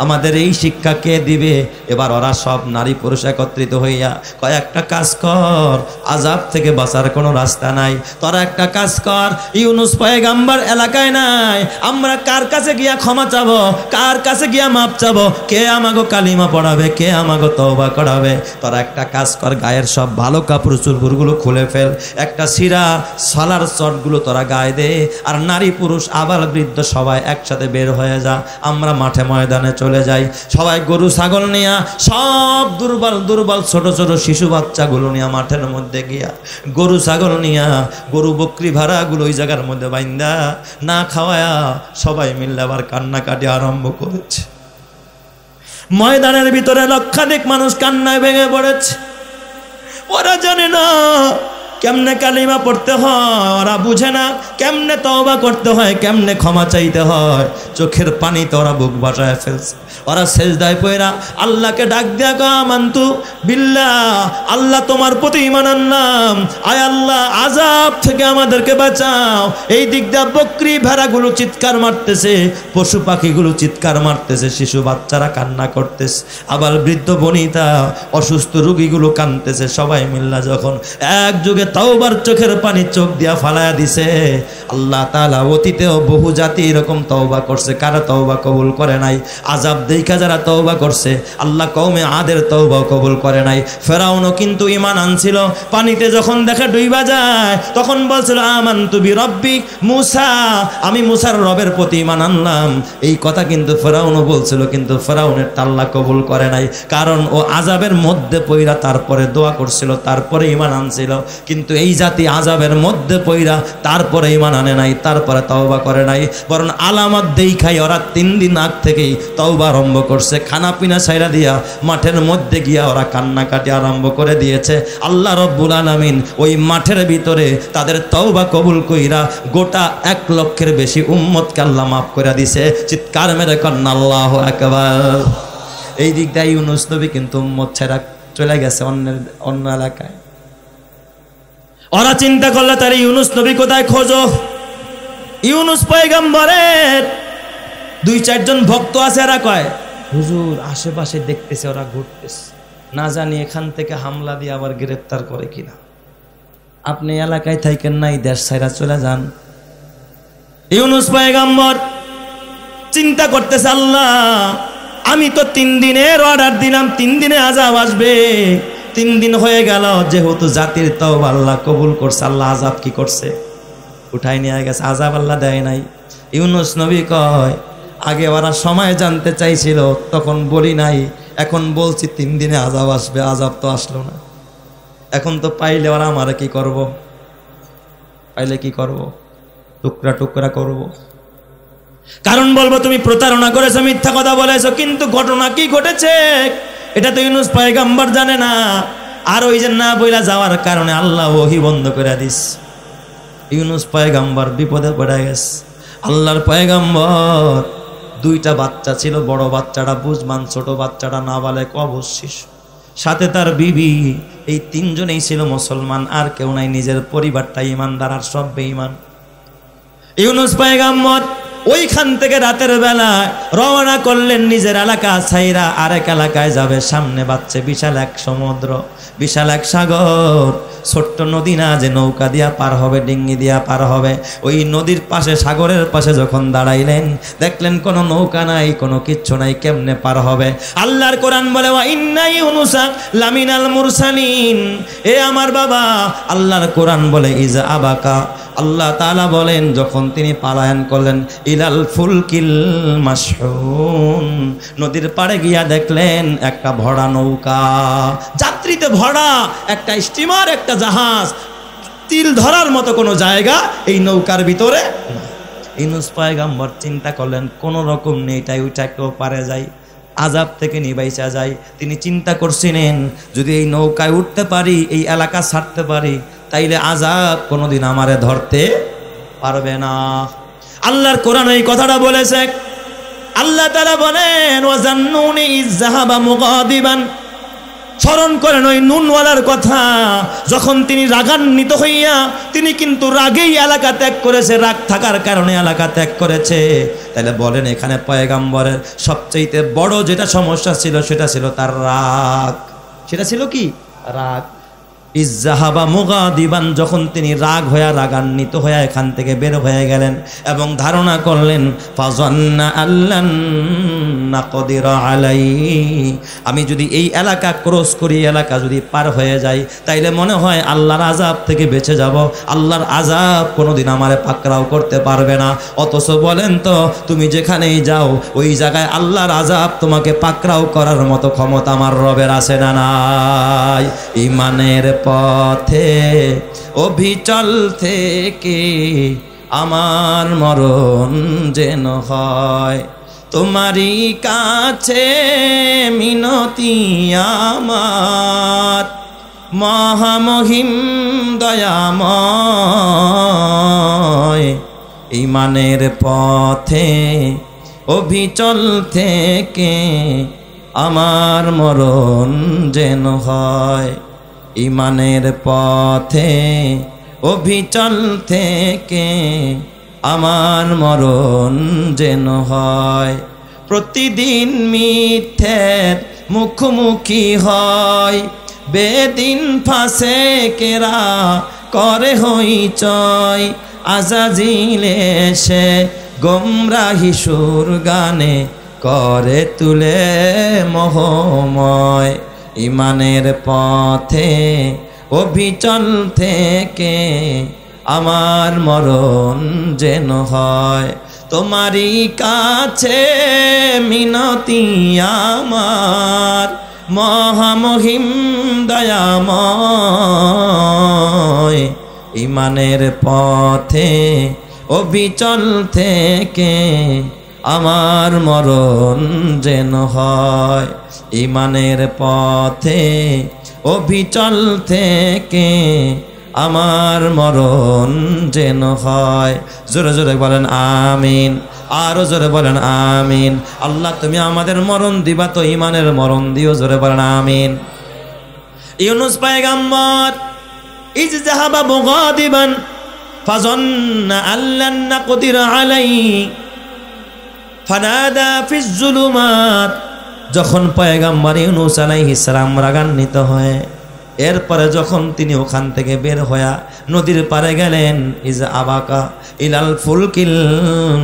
আমাদের এই শিক্ষা কে দিবে? এবার ওরা সব নারী পুরুষ একত্রিত হইয়া কয়েকটা কাজ কর, আযাব থেকে বাঁচার কোনো রাস্তা নাই, তোরা একটা কাজ কর, ইউনুস পয়গম্বর এলাকায় নাই, আমরা কার কাছে গিয়া ক্ষমা চাবো, কার কাছে গিয়া মাপ চাবো, কে আমাগো কালিমা পড়াবে, কে আমাগো তওবা করাবে? তোরা একটা কাজ কর, গায়ের সব ভালো কাপড় চুপড়গুলো খুলে ফেল, একটা সিরা সালার চটগুলো তোরা গায়ে দে, আর নারী পুরুষ আবার বৃদ্ধ সবাই একসাথে বের হয়ে যা, আমরা মাঠে ময়দানে চলে যাই, সবাই গরু ছাগল নিয়া, সব দুর্বল দুর্বল ছোট ছোট শিশু বাচ্চাগুলো নিয়ে মাঠের মধ্যে গিয়া, গরু ছাগল নিয়ে নিয়া গরু বকরি ভাড়াগুলো ওই জায়গার মধ্যে বাইন্দা না খাওয়ায়া সবাই মিলে আবার কান্নাকাটি আরম্ভ করেছে। ময়দানের ভিতরে লক্ষাধিক মানুষ কান্নায় ভেঙে পড়েছে। ওরা জানে না কেমনে কালিমা পড়তে হয়, ওরা বুঝে না কেমনে তওবা করতে হয়, কেমনে ক্ষমা চাইতে হয়। চোখের পানিতে ওরা বুক বাসায় ফেলছে। ওরা সেজদায় পড়া আল্লাহকে ডাক দিয়া কয় আমান্তু বিল্লাহ, আল্লাহ তোমার প্রতি ঈমান আনলাম, আয় আল্লাহ আযাব থেকে আমাদেরকে বাঁচাও। এই দিক দিয়া বকরি ভেড়াগুলো চিৎকার মারতেছে, পশু পাখিগুলো চিৎকার মারতেছে, শিশু বাচ্চারা কান্না করতেছে, আবার বৃদ্ধ বনিতা অসুস্থ রোগীগুলো কাঁদতেছে। সবাই মিল্লা যখন একযোগে তাওবার চোখের পানি চোখ দিয়া ফালায়া দিছে, আল্লাহ তাআলা অতীতেও বহু জাতি এরকম তওবা করছে, কারা তওবা কবুল করে নাই। আযাব দেখা যারা তওবা করছে, আল্লাহ কওমে আদের তওবা কবুল করে নাই। ফেরাউনও কিন্তু ঈমান আনছিল, পানিতে যখন দেখে ডুইবা যায় তখন বলছিল আমানতু বিরব্বি মূসা, আমি মূসার রবের প্রতি ঈমান আনলাম। এই কথা কিন্তু ফেরাউনও বলছিল, কিন্তু ফেরাউনের আল্লাহ কবুল করে নাই, কারণ ও আযাবের মধ্যে পইরা তারপরে দোয়া করছিল, তারপরে ঈমান আনছিল। কিন্তু এই জাতি আযাবের মধ্যে পইরা তারপরে ঈমান আনে নাই, তারপরে তওবা করে নাই, বরং আলামত দেখাই ওরা 3 দিন আগ থেকেই তওবা আরম্ভ করছে। খানা পিনা ছাইরা দিয়া মাঠের মধ্যে গিয়া ওরা কান্নাকাটি আরম্ভ করে দিয়েছে। আল্লাহ রব্বুল আলামিন ওই মাঠের ভিতরে তাদের তওবা কবুল কইরা গোটা 1 লক্ষের বেশি উম্মতকে আল্লাহ মাফ করে দিছে। চিৎকার মেরে কন্না আল্লাহু আকবার। এই দিক দিয়ে ইউনুস নবী কিন্তু উম্মত ছেড়া চলে গেছে অন্য এলাকায়। ওরা চিন্তা করলে তার ইউনুস নবী কোথায় খোঁজো। ইউনুস পয়গম্বরের 2-4 জন ভক্ত আছে, এরা কয় হুজুর আশেপাশে দেখতেছে ওরা ঘুরতেছে, না জানি এখান থেকে হামলা দিয়ে আবার গ্রেফতার করে কিনা, আপনি এলাকায় থাকেন নাই, দেশ ছাইরা চলে যান। ইউনুস পয়গম্বর চিন্তা করতেছে আল্লাহ আমি তো 3 দিনের অর্ডার দিলাম, 3 দিনে আযাব আসবে, 3 দিন হয়ে গেল, যেহেতু জাতির তওবা আল্লাহ কবুল করছে, আল্লাহ আযাব কি করছে উঠাই নিয়ে গেছে, আযাব আল্লাহ দেয় নাই। ইউনুস নবী কয় আগে ওরা সময় জানতে চাইছিল তখন বলি নাই, এখন বলছি 3 দিনে আযাব আসবে, আযাব তো আসলো না। এখন তো পাইলে ওরা আমারে কি করব, পাইলে কি করব, টুকরা টুকরা করব। কারণ বলবো তুমি প্রতারণা করেছো, মিথ্যা কথা বলেছো, কিন্তু ঘটনা কি ঘটেছে এটা তো ইউনুস পয়গম্বর জানে না। আর ওই যে না বইলা যাওয়ার কারণে আল্লাহ ওহী বন্ধ করে দিস। ইউনুস পয়গম্বর বিপদে পড়ে গেছে। আল্লাহর পয়গম্বর 2টা বাচ্চা ছিল, বড় বাচ্চাটা বুঝমান, ছোট বাচ্চাটা নাবালেক অবশ শিশু, সাথে তার বিবি। এই 3 জনেই ছিল মুসলমান, আর কেউ নাই, নিজের পরিবারটা ইমানদার আর সব বেঈমান। ইউনুস পয়গম্বর ওইখান থেকে রাতের বেলা রওনা করলেন, নিজের এলাকা ছাইরা আরেক এলাকায় যাবে। সামনে বাচ্চে বিশাল এক সমুদ্র, বিশাল এক সাগর, ছোট্ট নদী না যে নৌকা দিয়া পার হবে, ডিঙ্গি দিয়া পার হবে। ওই নদীর পাশে, সাগরের পাশে যখন দাঁড়াইলেন, দেখলেন কোনো নৌকা নাই, কোনো কিচ্ছু নাই, কেমনে পার হবে। আল্লাহর কোরআন বলে ওয়া ইন্না ইউনুসা লামিনাল মুরসালিন, এ আমার বাবা, আল্লাহর কোরআন বলে ইজা আবাকা, আল্লাহ তাআলা বলেন যখন তিনি পালায়ন করলেন ইলাল ফুলকিল মাশহুন, নদীর পাড়ে গিয়া দেখলেন একটা ভরা নৌকা, যাত্রীতে ভরা একটা স্টিমার, একটা জাহাজ, তিল ধরার মতো কোনো জায়গা এই নৌকার ভিতরে। ইউনুস পয়গম্বর চিন্তা করলেন কোন রকম নেইটাই ওইটা কেউ পারে যায়, আযাব থেকে নিবাইচা যায়। তিনি চিন্তা করছিলেন যদি এই নৌকায় উঠতে পারি, এই এলাকা ছাড়তে পারি, তাইলে আযাব কোনোদিন আমারে ধরতে পারবে না। আল্লাহর কোরআন এই কথাটা বলেছে। আল্লাহ তাআলা বলেন ওয়াজান্নুনি ইযহাবা মুগাদিবান, স্মরণ করেন ওই নুনওয়ালার কথা, যখন তিনি রাগান্বিত হইয়া, তিনি কিন্তু রাগেই এলাকা ত্যাগ করেছে, রাগ থাকার কারণে এলাকা ত্যাগ করেছে। তাহলে বলেন এখানে পয়গম্বরের সবচেয়ে বড় যেটা সমস্যা ছিল সেটা ছিল তার রাগ। সেটা ছিল কি? রাগ। ইজ্জাহাবা মুগাদিবান, যখন তিনি রাগ হয়ে, রাগান্বিত হয়ে এখান থেকে বের হয়ে গেলেন এবং ধারণা করলেন ফাযান্না আল্লান নাকদিরা আলাইহি, আমি যদি এই এলাকা ক্রস করি, এলাকা যদি পার হয়ে যাই, তাইলে মনে হয় আল্লাহর আযাব থেকে বেঁচে যাব, আল্লাহর আযাব কোনোদিন আমারে পাকড়াও করতে পারবে না। অথচ বলেন তো তুমি যেখানেই যাও ওই জায়গায় আল্লাহর আযাব তোমাকে পাকড়াও করার মতো ক্ষমতা আমার রবের আছে না নাই? ঈমানের পথে অবিচল থেকে আমার মরণ যেন হয়। তোমারই কাছে মিনতি আমার, মহামহিম দয়াময়। ঈমানের পথে অবিচল থেকে আমার মরণ যেন হয়। ঈমানের পথে অবিচল থেকে আমার মরণ যেন হয়। প্রতিদিন মিথ্যের মুখোমুখি হয়, বেদিন ফাঁসে কেরা করে হইচয়। আজাজিল এসে গোমরাহি সুর গানে করে তুলে মোহময়। ঈমানের পথে অবিচল থেকে আমার মরণ যেন হয়। তোমারই কাছে মিনতি আমার, মহামহিম দয়াময়। ঈমানের পথে অবিচল থেকে আমার মরণ যেন হয়। ঈমানের পথে অবিচল থেকে আমার মরণ যেন হয়। জোরে জোরে বলেন আমিন, আরো জোরে বলেন আমিন। আল্লাহ তুমি আমাদের মরণ দিবা তো ঈমানের মরণ দিও, জোরে বলেন আমিন। ইউনুস পয়গম্বর ইজ যাহাবা মুগাদিবান ফাযান্না আল্লান নাকদির আলাইহি ফানাদা ফিজ যুলুমাত। যখন পয়গম্বর ইউনুস আলাইহিস সালাম রাগান্বিত হয়, এরপরে যখন তিনি ওখান থেকে বের হয়ে নদীর পারে গেলেন, ইজ আবাকা ইলাল ফুলকিল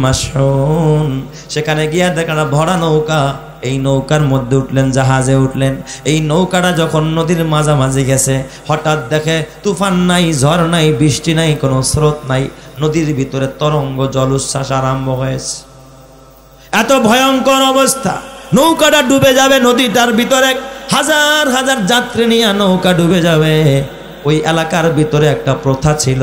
মাশহুন, সেখানে গিয়া দেখা ভরা নৌকা। এই নৌকার মধ্যে উঠলেন, জাহাজে উঠলেন। এই নৌকাটা যখন নদীর মাঝামাঝি গেছে, হঠাৎ দেখে তুফান নাই, ঝড় নাই, বৃষ্টি নাই, কোনো স্রোত নাই। নদীর ভিতরে তরঙ্গ জল উচ্ছ্বাস আরম্ভ হয়েছে। এত ভয়ঙ্কর অবস্থা, নৌকাটা ডুবে যাবে। নদীটার ভিতরে হাজার হাজার যাত্রী নিয়ে নৌকা ডুবে যাবে। ওই এলাকার ভিতরে একটা প্রথা ছিল,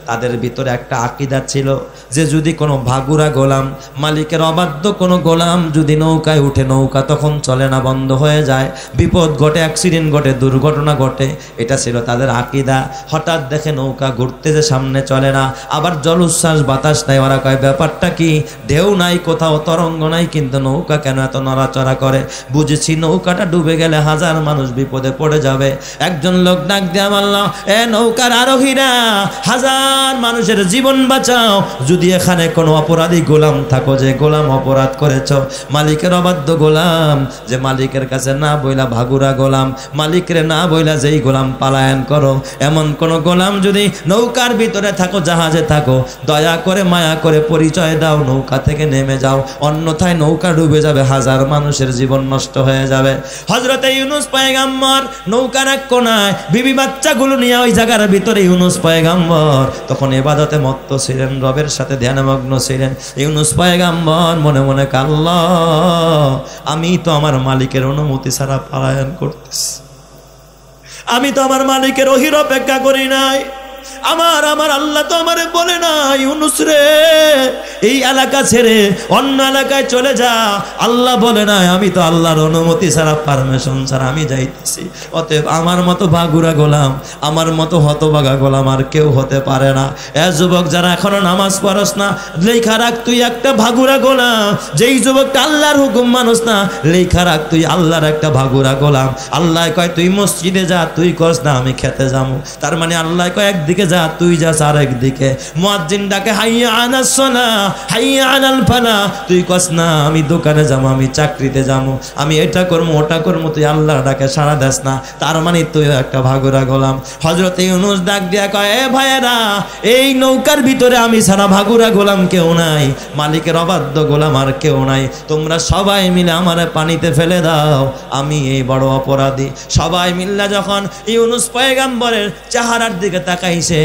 তাদের ভিতরে একটা আকীদা ছিল যে যদি কোনো ভাগুরা গোলাম, মালিকের অবাধ্য কোনো গোলাম যদি নৌকায় উঠে, নৌকা তখন চলে না, বন্ধ হয়ে যায়, বিপদ ঘটে, অ্যাক্সিডেন্ট ঘটে, দুর্ঘটনা ঘটে। এটা ছিল তাদের আকীদা। হঠাৎ দেখে নৌকা ঘুরতে যে সামনে চলে না, আবার জল উচ্ছ্বাস বাতাস নাই। ওরা কয় ব্যাপারটা কি, ঢেউ নাই কোথাও, তরঙ্গ নাই, কিন্তু নৌকা কেন এত নড়াচড়া করে? বুঝেছি নৌকাটা ডুবে গেলে হাজার মানুষ বিপদে পড়ে যাবে। একজন লোক ডাক দিয়ে বলল, এ নৌকার আরোহীরা, হাজার মানুষের জীবন বাঁচাও। যদি এখানে কোনো অপরাধী গোলাম থাকো, যে গোলাম অপরাধ করেছ, মালিকের অবাধ্য গোলাম, যে মালিকের কাছে না বইলা ভাগুরা গোলাম, মালিকের না বইলা যেই গোলাম পালায়ন করো, এমন কোন গোলাম যদি নৌকার ভিতরে থাকো, জাহাজে থাকো, দয়া করে মায়া করে পরিচয় দাও, নৌকা থেকে নেমে যাও, অন্যথায় নৌকা ডুবে যাবে, হাজার মানুষের জীবন নষ্ট হয়ে যাবে। হযরতে ইউনুস পয়গম্বর নৌকার এক কোনায় বিবি বাচ্চাগুলো নিয়ে ওই জায়গার ভিতরে ইউনুস পয়গম্বর তখন ইবাদতে মত্ত ছিলেন, রবের সাথে ধ্যানমগ্ন ছিলেন। ইউনুস পয়গম্বর মনে মনে আল্লাহ, আমি তো আমার মালিকের অনুমতি ছাড়া পলায়ন করতেছি, আমি তো আমার মালিকের ওহির অপেক্ষা করি নাই। আমার আল্লাহ তো আমারে বলে না, ইউনুস রে এই এলাকা ছেড়ে অন্য এলাকায় চলে যা। আল্লাহ বলে না, আমি তো আল্লাহর অনুমতি ছাড়া, পারমিশন ছাড়া আমি যাইতেছি। অতএব আমার মতো ভাগুরা গোলাম, আমার মতো হতভাগা গোলাম আর কেউ হতে পারে না। এ যুবক যারা এখনো নামাজ পড়স না, লেখা রাখ তুই একটা ভাগুরা গোলাম। যেই যুবকটা আল্লাহর হুকুম মানুষ না, লেখা রাখ তুই আল্লাহর একটা ভাগুরা গোলাম। আল্লাহ কয় তুই মসজিদে যা, তুই কস না আমি খেতে যাবো। তার মানে আল্লাহ কয় একদিকে যা, তুই যাস আরেক দিকে। মুয়াজ্জিন ডাকে হাইয়া আলাস সালাহ, হাইয়া আলাল ফালাহ, তুই কস না আমি দোকানে যাবো, আমি চাকরিতে যাবো, আমি এটা করবো ওটা করবো, তুই আল্লাহ ডাকে সাড়া দেস না। তার মানে তুই একটা ভাগুরা গোলাম। হযরত ইউনুস ডাক দিয়া কয়, এ ভাইয়েরা, এই নৌকার ভিতরে আমি ছাড়া ভাগুরা গোলাম কেউ নাই, মালিকের অবাধ্য গোলাম আর কেউ নাই। তোমরা সবাই মিলে আমারে পানিতে ফেলে দাও, আমি এই বড় অপরাধী। সবাই মিল্লা যখন ইউনুস পয়গম্বরের চেহারার দিকে তাকাইছে,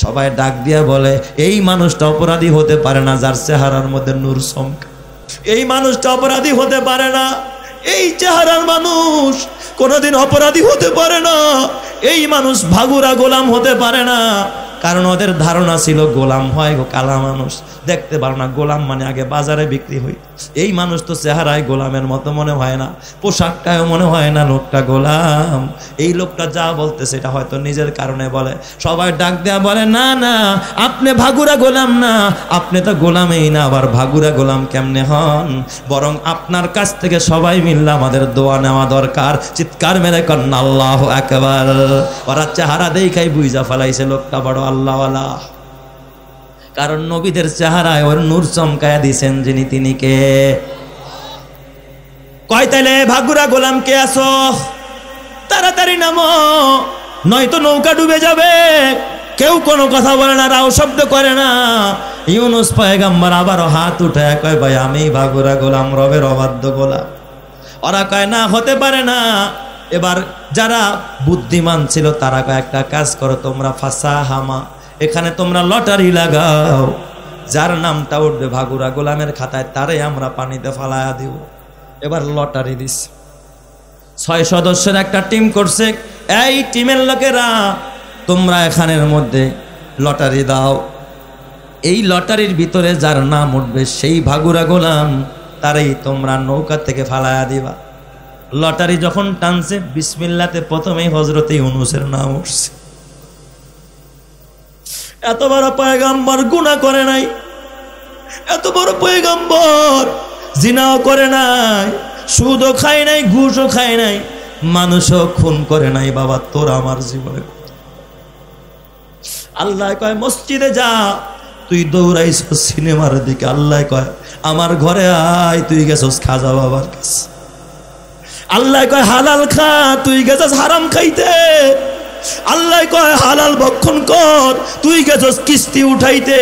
সবাই ডাক দিয়া বলে, এই মানুষটা অপরাধী হতে পারে না যার চেহারার মধ্যে নূর চমকে। এই মানুষটা অপরাধী হতে পারে না, এই চেহারার মানুষ কোনোদিন অপরাধী হতে পারে না। এই মানুষ ভাগুরা গোলাম হতে পারে না, কারণ ওদের ধারণা ছিল গোলাম হয় গো কালা মানুষ, দেখতে পারো না, গোলাম মানে আগে বাজারে বিক্রি হই। এই মানুষ তো চেহারায় গোলামের মতো মনে হয় না, পোশাকটাও মনে হয় না লোকটা গোলাম। এই লোকটা যা বলতে সেটা হয়তো নিজের কারণে বলে। সবাই ডাক দেয়া বলে, না না আপনি ভাগুরা গোলাম না, আপনি তো গোলামই না, আবার ভাগুরা গোলাম কেমনে হন? বরং আপনার কাছ থেকে সবাই মিললে আমাদের দোয়া নেওয়া দরকার। চিৎকার মেরে কন্যা আল্লাহু আকবার। ওরা চেহারা দেখাই বুঝা ফেলাইছে লোকটা বড় আল্লাহওয়ালা, কারণ নবীদের চেহারায় ওর নূর চমকায়া দিছেন যিনি, তিনি কে? কয় তাইলে ভাগুরা গোলাম কে আসো? তাড়াতাড়ি নামো, নয়তো নৌকা ডুবে যাবে। কেউ কোনো কথা বলে না, রাও শব্দ করে না। ইউনুস পয়গম্বর আবারও হাত উঠায় কয়, ভাই আমি ভাগুরা গোলাম, রবের অবাধ্য গোলাম। ওরা কয় না, হতে পারে না। এবার যারা বুদ্ধিমান ছিল তারা কয়, একটা কাজ করো তোমরা, ফাঁসা হামা, এখানে তোমরা লটারি লাগাও, যার নামটা উঠবে ভাগুরা গোলামের খাতায় তারে আমরা পানিতে ফালায়া দিব। এবার লটারি দিস, 6 সদস্যের একটা টিম করছে। এই টিমের লোকেরা তোমরা এখানের মধ্যে লটারি দাও, এই লটারির ভিতরে যার নাম উঠবে সেই ভাগুরা গোলাম, তারই তোমরা নৌকা থেকে ফালায়া দিবা। লটারি যখন টানছে, বিসমিল্লাতে প্রথমেই হযরত ইউনূসের নাম উঠছে। এত বড় পয়গম্বর গুনাহ করে নাই, এত বড় পয়গম্বর জিনাও করে নাই, সুদও খায় নাই, ঘুষও খায় নাই, মানুষও খুন করে নাই। বাবা তোর আমার জীবনে আল্লাহ কয় মসজিদে যা, তুই দৌড়াইছ সিনেমার দিকে। আল্লাহ কয় আমার ঘরে আয়, তুই গেছস খাজা বাবার কাছে। আল্লাহ কয় হালাল খা, তুই গেছস হারাম খাইতে। আল্লাহ কয় হালাল ভক্ষণ কর, তুই গেছস কিস্তি উঠাইতে।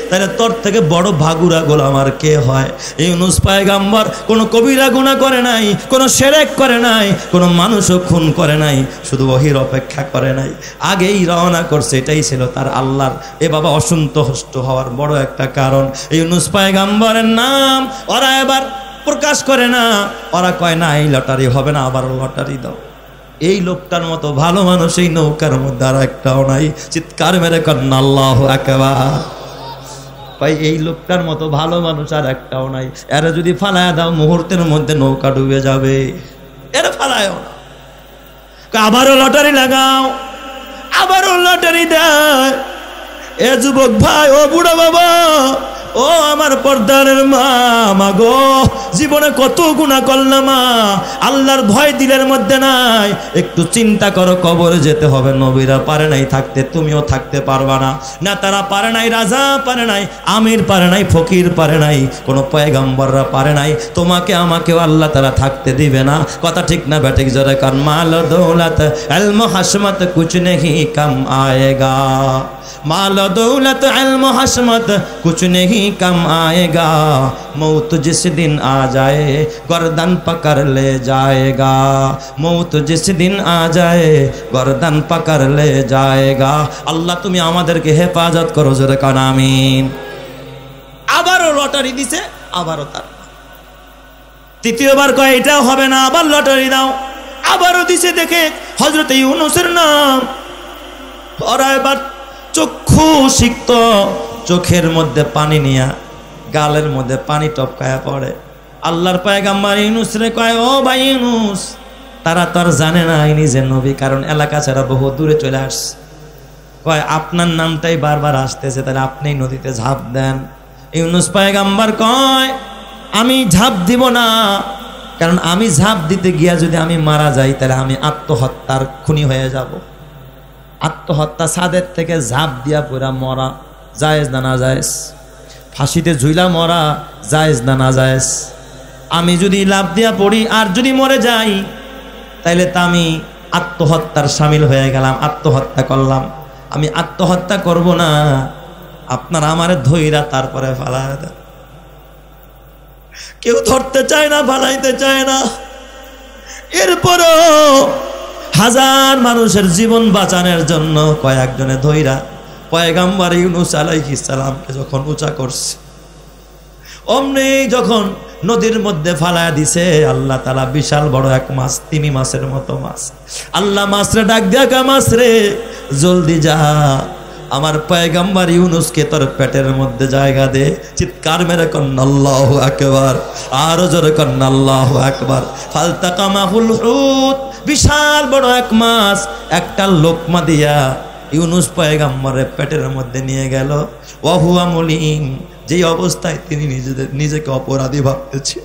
তাহলে তোর থেকে বড় ভাগুরা গোলাম আর কে হয়? ইউনূস পয়গম্বর কোনো কবিরা গুনাহ করে নাই, কোনো শিরক করে নাই, কোনো মানুষও খুন করে নাই, শুধু ওহির অপেক্ষা করে নাই, আগেই রওনা করছে। এটাই ছিল তার আল্লাহর এ বাবা অসন্তুষ্ট হওয়ার বড় একটা কারণ। ইউনূস পয়গম্বরের নাম ওরা এবার প্রকাশ করে না, ওরা কয় না এই লটারি হবে না, আবার লটারি দাও। এই লোকটার মতো ভালো মানুষ এই নৌকার মধ্যে আর একটাও নাই। চিৎকার মেরে কন্যা আল্লাহু আকবার। ভাই এই লোকটার মতো ভালো মানুষ আর একটাও নাই। এরা যদি ফালায়া দাও মুহূর্তের মধ্যে নৌকা ডুবে যাবে, এরা ফালায়ও না। আবারও লটারি লাগাও, আবারও লটারি দেয়। এ যুবক ভাই, ও বুড়া বাবা, ও আমার পর্দারের মা, মাগো জীবনে কত গুনাহ করলাম মা, আল্লাহর ভয় দিলের মধ্যে নাই। একটু চিন্তা করো, কবরে যেতে হবে। নবীরা পারে নাই থাকতে, তুমিও থাকতে পারবা না। না তারা পারে নাই, রাজা পারে নাই, আমির পারে নাই, ফকির পারে নাই, কোনো পয়গম্বররা পারে নাই। তোমাকে আমাকেও আল্লাহ তারা থাকতে দিবে না। কথা ঠিক না বেঠিক? জোরে কান। মাল দৌলত ইলম হাসমত কুছ নেহি কম আয়েগা, माल दौलत इल्म हशमत कुछ नहीं कम आएगा, मौत जिस दिन आ जाए गर्दन पकड़ ले जाएगा, मौत जिस दिन आ जाए गर्दन पकड़ ले जाएगा। अल्लाह তুমি আমাদেরকে হেফাজত করো, জোরে কান আমিন। আবারও লটারি দিছে, আবারও তার তৃতীয়বার কয় এটাও হবে না, আবার লটারি দাও। আবারও দিছে, দেখে হযরত ইউনূসের নাম। ওরা এবার চক্ষু সিক্ত, চোখের মধ্যে পানি নিয়া গালের মধ্যে পানি টপকায়া পড়ে। আল্লাহর পয়গম্বর ইউনূস রে কয়, ও ভাই ইউনূস, তারা তো আর জানে না ইনি যে নবী, কারণ এলাকা ছাড়া বহু দূরে চলে আসছে। কয় আপনার নামটাই বারবার আসতেছে, তাহলে আপনি নদীতে ঝাঁপ দেন। ইউনূস পয়গম্বর কয় আমি ঝাঁপ দিব না, কারণ আমি ঝাঁপ দিতে গিয়া যদি আমি মারা যাই তাহলে আমি আত্মহত্যার খুনি হয়ে যাব। আত্মহত্যা ছাদের থেকে ঝাঁপ দিয়া পুরা মরা জায়েজ না না জায়েজ? ফাঁসিতে ঝুইলা মরা জায়েজ না না জায়েজ? আমি যদি লাভ দিয়া পড়ি আর যদি মরে যাই তাইলে তা আমি আত্মহত্যার শামিল হয়ে গেলাম, আত্মহত্যা করলাম। আমি আত্মহত্যা করব না, আপনারা আমারে ধইরা তারপরে ফালায় দেন। কেউ ধরতে চায় না, ফালাইতে চায় না। এরপরও হাজার মানুষের জীবন বাঁচানোর জন্য কয়েকজনে ধইরা পয়গম্বর ইউনূস আলাইহিস সালামকে যখন উঁচা করছে, অমনি যখন নদীর মধ্যে ফালায়া দিছে। আল্লাহ তাআলা বিশাল বড় এক মাছ, তিমি মাছের মতো মাছ। আল্লাহ মাছরে ডাক দিয়া কয়, মাছ রে জলদি যা, আমার পয়গম্বর ইউনুসকে তোর পেটের মধ্যে জায়গা দে। চিৎকার মেরে কন্না আল্লাহু আকবার, আরো জোরে কন্না আল্লাহু আকবার। ফালতাকামাহুল হুত, বিশাল বড় এক মাছ একটা লোকমা দিয়া ইউনুস পয়গম্বরের পেটের মধ্যে নিয়ে গেল। ওয়াহুয়া মুলিম, যেই অবস্থায় তিনি নিজেকে অপরাধী ভাবতেছে।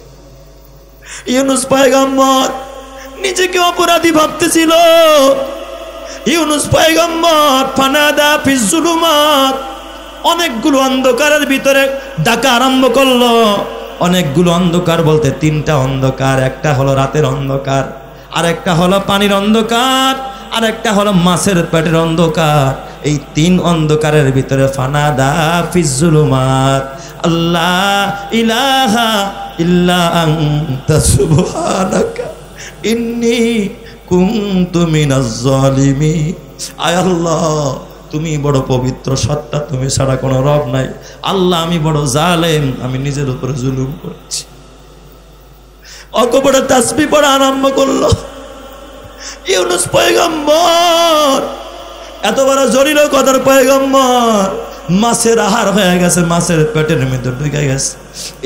ইউনুস পয়গম্বর নিজেকে অপরাধী ভাবতেছিল। ইউনুস পয়গম্বর ফানাদা ফিজ জুলুমাত, অনেকগুলো অন্ধকারের ভিতরে ডাকা আরম্ভ করলো। অনেকগুলো অন্ধকার বলতে তিনটা অন্ধকার, একটা হলো রাতের অন্ধকার, আর একটা হলো পানির অন্ধকার, আর একটা হলো মাছের পেটের অন্ধকার। এই তিন অন্ধকারের ভিতরে ফানাদা ফিজ জুলুমাত আল্লাহ ইলাহা ইল্লা আনতা সুবহানাকা ইন্নী কুনতু মিনাজ জালিমিন। আয় আল্লাহ, তুমি বড় পবিত্র, সত্তা তুমি ছাড়া কোনো রব নাই। আল্লাহ, আমি বড় জালেম, আমি নিজের উপরে জুলুম করছি। অকপটে তাসবিহ পড়া আরম্ভ করলো ইউনুস পয়গম্বর। এত বড় জলিল কদর পয়গম্বর, মাছের আহার হয়ে গেছে, মাছের পেটের মধ্যে ঢুকে গেছে।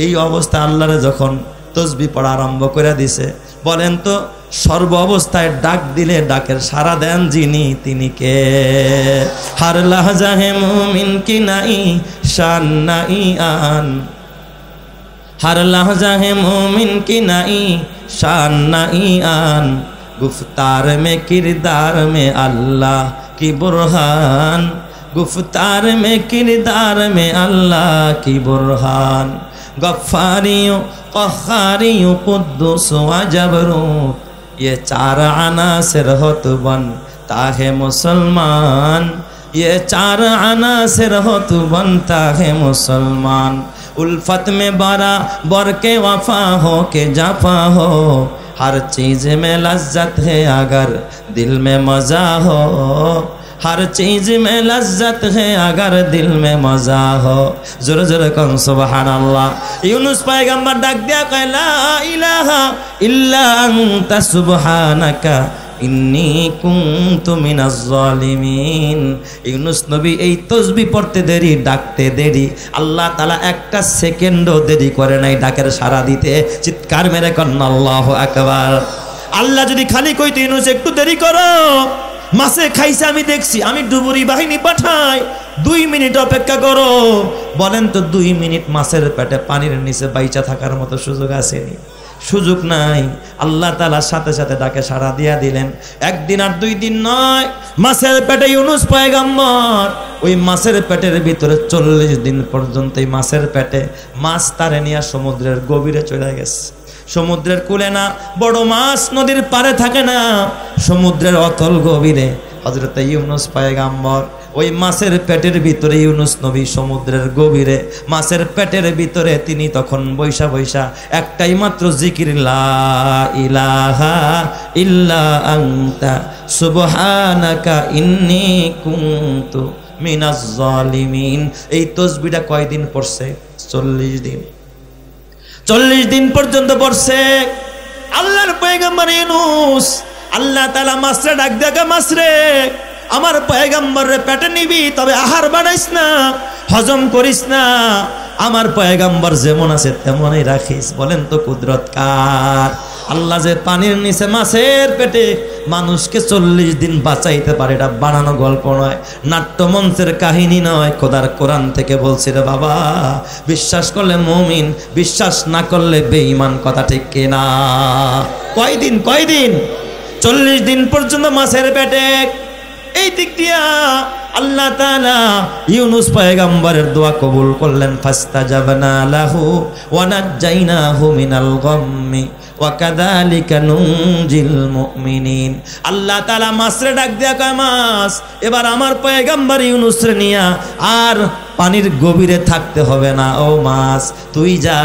এই অবস্থা আল্লাহরে যখন তাসবিহ পড়া আরম্ভ করে দিছে, বলেন তো সর্ব অবস্থায় ডাক দিলে ডাকের সাড়া দেন যিনি, তিনি কে? হার লাহজাহে মুমিন কি নাই শান নাই আন, हर लहजा है मोमिन की नई शान नई आन, गुफ्तार में किरदार में अल्लाह की बुरहान, गुफ्तार में किरदार में अल्लाह की बुरहान, गफ्फारियों क़हारियों कुद्दुस व जबरूत, ये चार अनासिर हो तो बनता है मुसलमान, ये चार अनासिर हो तो बनता है मुसलमान। उल्फत में बरा बर के वफा हो के जाफा हो, हर चीज़ में लज्जत है अगर दिल में मज़ा हो, हर चीज़ में लज्जत है अगर दिल में मज़ा हो। जोर जोर कौन सुबहान अल्लाह। यूनुस पैगम्बर डाक दिया कह ला इलाहा इल्ला अंता सुबहानका इन्नी कुन्तु मिनाज जालिमीन। ইউনুস নবী এই তাসবিহ পড়তে দেরি, ডাকতে দেরি, আল্লাহ তাআলা একটা সেকেন্ডও দেরি করে নাই ডাকের সাড়া দিতে। চিৎকার মেরে কন্না আল্লাহু আকবার। আল্লাহ যদি খালি কইতো ইউনুস একটু দেরি করো, মাছে খাইছে আমি দেখছি, আমি ডুবুরি বাহিনী পাঠাই, 2 মিনিট অপেক্ষা করো। বলেন তো 2 মিনিট মাছের পেটে পানির নিচে বাইচা থাকার মতো সুযোগ আসেনি? সুযোগ নাই। আল্লাহ তাআলা সাথে সাথে ডাকে সাড়া দিয়া দিলেন। একদিন আর 2 দিন নয়, মাছের পেটে ইউনুস পয়গম্বর, ওই মাছের পেটের ভিতরে 40 দিন পর্যন্ত এই মাছের পেটে মাছ তারে নিয়ে সমুদ্রের গভীরে চলে গেছে। সমুদ্রের কূলে না, বড় মাছ নদীর পারে থাকে না, সমুদ্রের অতল গভীরে হযরত ইউনুস পয়গম্বর ওই মাছের পেটের ভিতরে, ইউনুস নবী সমুদ্রের গভীরে মাছের পেটের ভিতরে, তিনি তখন বৈশা বৈশা একটাই মাত্র জিকির, লা ইলাহা ইল্লা আনতা সুবহানাকা ইন্নী কুনতু মিনাজ জালিমিন। এই তাসবিহটা কয়দিন পড়ছে? 40 দিন। 40 দিন পর্যন্ত পড়ছে। আল্লাহর পয়গম্বর ইউনুস, আল্লাহ তাআলা মাছরে ডাক দেখা, মাছরে আমার পয়গম্বরের পেটে নিবি, তবে আহার বানাইস না, হজম করিস না, আমার পয়গম্বর যেমন আছে তেমনই রাখিস। বলেন তো কুদরত কার? আল্লাহ যে পানির নিচে মাছের পেটে মানুষকে 40 দিন বাঁচাইতে পারে, এটা বানানো গল্প নয়, নাট্যমঞ্চের কাহিনী নয়, খোদার কোরআন থেকে বলছে রে বাবা। বিশ্বাস করলে মুমিন, বিশ্বাস না করলে বেঈমান। কথা ঠিক কিনা? কয়দিন? 40 দিন পর্যন্ত মাছের পেটে। এই দিক দিয়া আল্লাহ তাআলা ইউনুস পয়গম্বরের দোয়া কবুল করলেন। ফাস্তাজাবনা লাহু ওয়া নাজ্জাইনাহু মিনাল গাম্মি ওয়া কাযালিকা নুনজিল মুমিনিন। আল্লাহ তাআলা মাছরে ডাক দিয়া কয়, মাছ এবার আমার পয়গম্বর ইউনুসরে নিয়া আর পানির গভীরে থাকতে হবে না। ও মাছ, তুই যা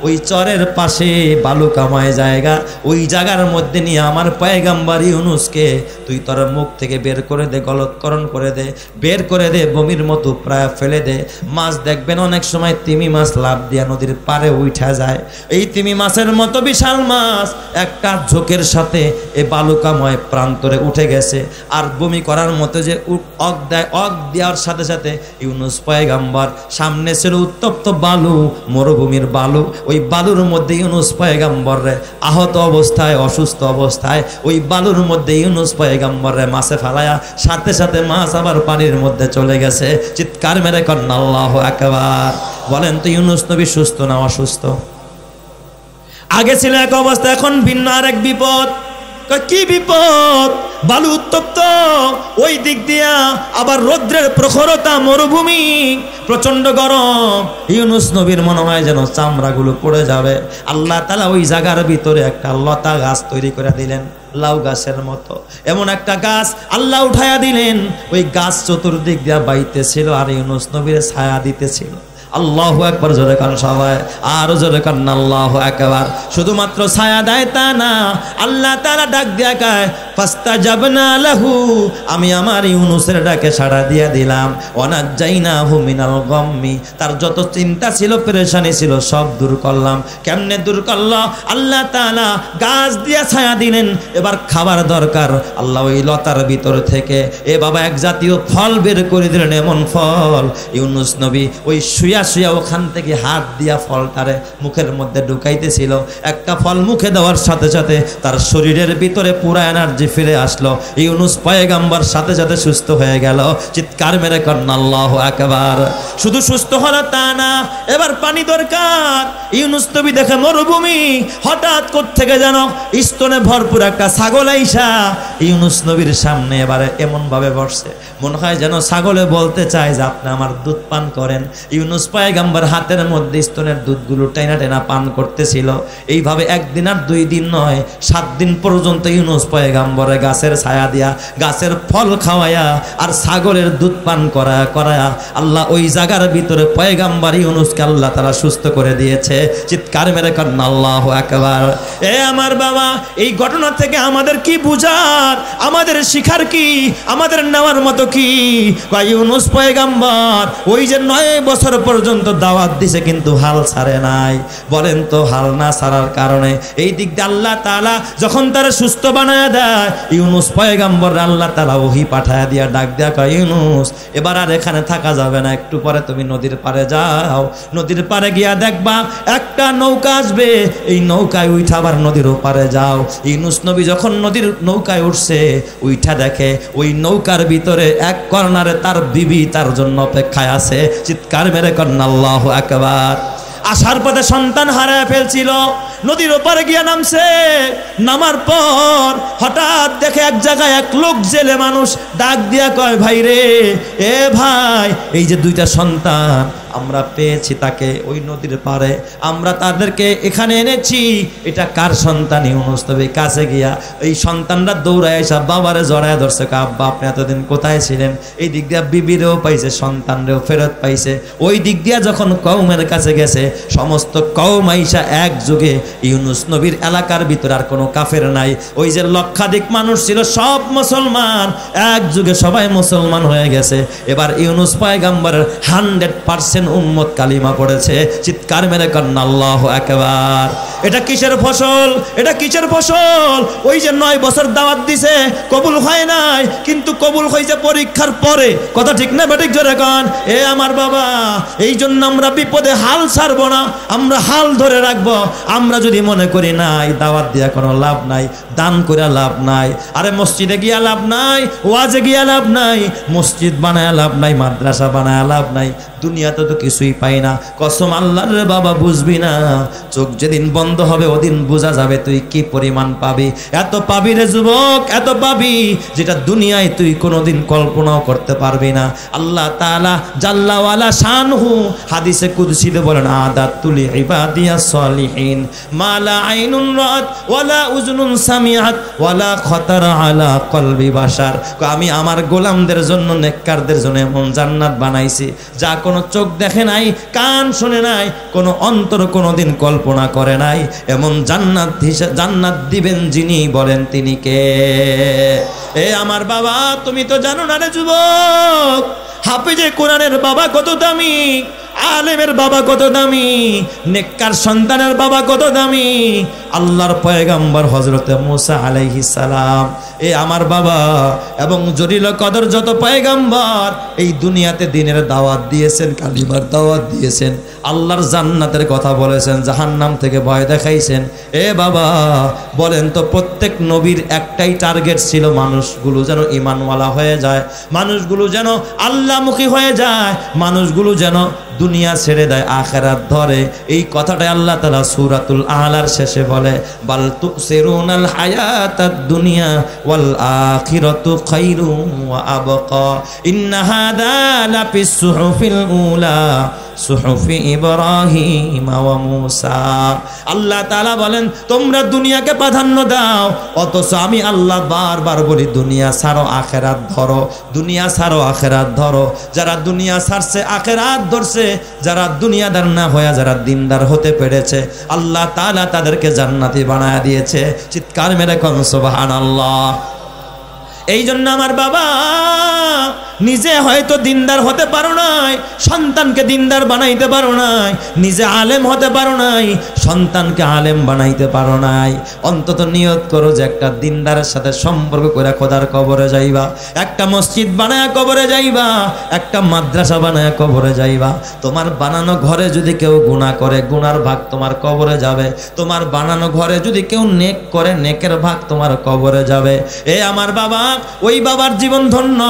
ওই চরের পাশে বালুকাময় জায়গা, ওই জায়গার মধ্যে নিয়ে আমার পয়গাম্বর ইউনুসকে তুই তোর মুখ থেকে বের করে দে, গলৎকরণ করে দে, বের করে দে, বমির মতো প্রায় ফেলে দে। মাছ দেখবেন অনেক সময় তিমি মাছ লাফ দিয়া নদীর পারে উঠা যায়। এই তিমি মাছের মতো বিশাল মাছ একটা ঝোঁকের সাথে এই বালুকাময় প্রান্তরে উঠে গেছে। আর বমি করার মতো যে অগ দেয়, অগ দেওয়ার সাথে সাথে ইউনুস পয়গাম্বর, সামনে ছিল উত্তপ্ত বালু, মরুভূমির বালু, ওই বালুর মধ্যে ইউনুস পয়গাম্বর রে আহত অবস্থায়, অসুস্থ অবস্থায় ওই বালুর মধ্যে ইউনুস পয়গাম্বর রে মাছে ফালায়া, সাথে সাথে মাছ আবার পানির মধ্যে চলে গেছে। চিৎকার মেরে করেন আল্লাহু আকবার। বলেন তো ইউনুস নবী সুস্থ না অসুস্থ? আগে ছিল এক অবস্থা, এখন ভিন্ন আরেক বিপদ। কি বিপদ? বালু উত্তপ্ত, ওই দিক দিয়া আবার রৌদ্রের প্রখরতা, মরুভূমি, প্রচন্ড গরম। ইউনুস নবীর মনে হয় যেন চামড়াগুলো পড়ে যাবে। আল্লাহ তাআলা ওই জায়গার ভিতরে একটা লতা গাছ তৈরি করে দিলেন, লাউ গাছের মতো। এমন একটা গাছ আল্লাহ উঠাইয়া দিলেন, ওই গাছ চতুর্দিক দিয়া বাইতেছিল আর ইউনুস নবীর ছায়া দিতেছিল। আল্লাহু আকবার জোরে কান সবাই, আরো জোরে কান আল্লাহু আকবার। শুধুমাত্র ছায়া দেয় তা না, আল্লাহ তাআলা ডাক দিয়া কয় ফাস্তাজাবনা লাহু, আমি আমার ইউনুসের ডাকে সাড়া দিয়া দিলাম। ওয়ানাজ্জাইনাহু মিনাল গাম্মি, তার যত চিন্তা ছিল, পেরেশানি ছিল, সব দূর করলাম। কেমনে দূর করল? আল্লাহ তাআলা গাছ দিয়া ছায়া দিলেন। এবার খাবার দরকার, আল্লাহ ওই লতার ভিতর থেকে এ বাবা এক জাতীয় ফল বের করে দিলেন। এমন ফল ইউনুস নবী ওই শুয়া শুয়া ওখান থেকে হাত দিয়া ফলটারে মুখের মধ্যে ঢুকাইতেছিল। একটা ফল মুখে দেওয়ার সাথে সাথে তার শরীরের ভিতরে পুরা এনার্জি ফিরে আসলো। ইউনুস পয়গাম্বর সাথে সাথে সুস্থ হয়ে গেল। চিৎকার মেরে করেন আল্লাহু আকবার। শুধু সুস্থ হলো তা না, এবার পানি দরকার। ইউনুস নবী দেখে মরুভূমি, হঠাৎ কোত্থেকে যেন স্তনে ভরপুর একটা ছাগল আইসা ইউনুস নবীর সামনে এবারে এমন ভাবে বসছে, মনে হয় যেন ছাগলে বলতে চায় যে আপনি আমার দুধ পান করেন। ইউনুস পয়গাম্বর হাতের মধ্যে স্তনের দুধগুলো টাইনা টাইনা পান করতেছিল। এইভাবে একদিন আর 2 দিন নয়, 7 দিন পর্যন্ত ইউনুস পয়গাম্বরে গাছের ছায়া দিয়া, গাছের ফল খাওয়ায়া আর ছাগলের দুধ পান করায়া আল্লাহ ওই জায়গার ভিতরে পয়গাম্বর ইউনুসকে আল্লাহ তাআলা সুস্থ করে দিয়েছে। চিৎকার মেরে করেন আল্লাহু আকবার। এ আমার বাবা, এই ঘটনা থেকে আমাদের কি বুঝার, আমাদের শিখার কি, আমাদের নেওয়ার মতো কি? ইউনুস পয়গাম্বর ওই যে 9 বছর পর্যন্ত দাওয়াত দিছে, কিন্তু হাল ছাড়ে নাই। বলেন তো, হাল না ছাড়ার কারণে এই দিক দিয়ে আল্লাহ তাআলা যখন তারা সুস্থ বানায় দেয়, ইউনুস পয়গাম্বর আল্লাহ তাআলা ওহী পাঠায় দিয়া ডাক দেয়া কয়, ইউনুস এবার আর এখানে থাকা যাবে না, একটু পরে তুমি নদীর পারে যাও। নদীর পারে গিয়া দেখবা একটা নৌকা আসবে, এই নৌকায় উঠা আবার নদীর ওপারে যাও। ইউনুস নবী যখন নদীর নৌকায় উঠছে, উঠা দেখে ওই নৌকার ভিতরে এক কর্নারে তার বিবি তার জন্য অপেক্ষায় আছে। চিৎকার মেরে করেন আল্লাহু আকবার। আসার পথে সন্তান হারায় ফেলছিল, নদীর ওপারে গিয়া নামছে। নামার পর হঠাৎ দেখে এক জায়গায় এক লোক, জেলে মানুষ, ডাক দিয়া কয়, ভাই রে, এ ভাই, এই যে 2টা সন্তান আমরা পেয়েছি, তাকে ওই নদীর পারে আমরা তাদেরকে এখানে এনেছি, এটা কার সন্তান? ইউনুস নবী কাছে গিয়া এই সন্তানরা দৌড়ায় এসে বাবারে জড়ায় ধরছে, আব্বা আপনি এতদিন কোথায় ছিলেন? এই দিক দিয়া বিবিরেও পাইছে, সন্তানরেও ফেরত পাইছে। ওই দিক দিয়া যখন কওমের কাছে গেছে, সমস্ত কওম আইসা একযোগে, ইউনুস নবীর এলাকার ভিতরে আর কোনো কাফের নাই। ওই যে লক্ষাধিক মানুষ ছিল সব মুসলমান, একযোগে সবাই মুসলমান হয়ে গেছে। এবার ইউনুস পয়গাম্বরের 100% উম্মত কালিমা পড়েছে। চিৎকার মেরে করেন আল্লাহু আকবার। এটা কিসের ফসল? এটা কিসের ফসল? ওই যে 9 বছর দাওয়াত দিছে, কবুল হয় নাই, কিন্তু কবুল হয়েছে পরীক্ষার পরে। কথা ঠিক না বেঠিক? জোরে কন। এ আমার বাবা, এই জন্য আমরা বিপদে হাল ছাড়বো না, আমরা হাল ধরে রাখবো। আমরা যদি মনে করি না এই দাওয়াত দিয়া কোনো লাভ নাই, দান করে লাভ নাই, আরে মসজিদে গিয়া লাভ নাই, ওয়াজে গিয়া লাভ নাই, মসজিদ বানায় লাভ নাই, মাদ্রাসা বানায় লাভ নাই, দুনিয়াতে তো তো কিছুই পাই না। কসম আল্লাহর রে বাবা, বুঝবি না, চোখ যেদিন বন্ধ হবে ওদিন বোঝা যাবে তুই কি পরিমাণ পাবি। এত পাবি রে যুবক, এত পাবি যেটা দুনিয়ায় তুই কোনোদিন কল্পনাও করতে পারবি না। আল্লাহ তাআলা জাল্লা ওয়ালা শানহু হাদিসে কুদসিতে বলেন, আদাতুল ইবাদিয়াস সলিহিন মা লা আইনুন রাত ওয়ালা উযুনুন সামিআত ওয়ালা খাতার আলা কলবি বাশার। আমি আমার গোলামদের জন্য, নেককারদের জন্য এমন জান্নাত বানাইছি যা কোনো চোখ দেখে নাই, কান শুনে নাই, কোনো অন্তর কোনোদিন কল্পনা করে নাই। এমন জান্নাত দিবেন যিনি, বলেন তিনি কে? এ আমার বাবা, তুমি তো জানো না রে যুবক, হাফেজে কোরআনের বাবা কত দামি, আলেমের বাবা কত দামি, নেককার সন্তানের বাবা কত দামি। আল্লাহর পয়গম্বর হযরতে মুসা আলাইহিস সালাম, এ আমার বাবা, এবং জলিল কদর যত পয়গম্বর এই দুনিয়াতে দিনের দাওয়াত দিয়েছেন, কালিমার দাওয়াত দিয়েছেন, আল্লাহর জান্নাতের কথা বলেছেন, জাহান্নাম থেকে ভয় দেখাইছেন। এ বাবা বলেন তো, প্রত্যেক নবীর একটাই টার্গেট ছিল, মানুষগুলো যেন ঈমানওয়ালা হয়ে যায়, মানুষগুলো যেন আল্লাহমুখী হয়ে যায়, মানুষগুলো যেন দুনিয়া ছেড়ে দেয়, আখিরাত ধরে। এই কথাটাই আল্লাহ তাআলা সূরাতুল আলার শেষে বলে, বাল তুসিরুনাল হায়াতাদ দুনিয়া ওয়াল আখিরাতু খায়রুন ওয়া আবকা ইন্না হাদা লাফিস সুহুফিল উলা সুহুফি ইব্রাহিম ওয়া মূসা। আল্লাহ তাআলা বলেন, তোমরা দুনিয়াকে প্রাধান্য দাও, অথচ আমি আল্লাহ বারবার বলি দুনিয়া ছাড়ো আখিরাত ধরো, দুনিয়া ছাড়ো আখিরাত ধরো। যারা দুনিয়া ছাড়ছে আখিরাত ধরছে, যারা দুনিয়াদার না হয়ে যারা দিনদার হতে পেরেছে, আল্লাহ তাআলা তাদেরকে জান্নাতি বানায়া দিয়েছে। চিৎকার মেরে কোন সুবহানাল্লাহ। এই জন্য আমার বাবা, নিজে হয়তো দিনদার হতে পারো নাই, সন্তানকে দিনদার বানাইতে পারো নাই, নিজে আলেম হতে পারো নাই, সন্তানকে আলেম বানাইতে পারো নাই, অন্তত নিয়ত করো যে একটা দিনদারের সাথে সম্পর্ক করে খোদার কবরে যাইবা, একটা মসজিদ বানায়া কবরে যাইবা, একটা মাদ্রাসা বানায়া কবরে যাইবা। তোমার বানানো ঘরে যদি কেউ গুনাহ করে, গুনার ভাগ তোমার কবরে যাবে। তোমার বানানো ঘরে যদি কেউ নেক করে, নেকের ভাগ তোমার কবরে যাবে। এ আমার বাবা, ওই বাবার জীবন ধন্য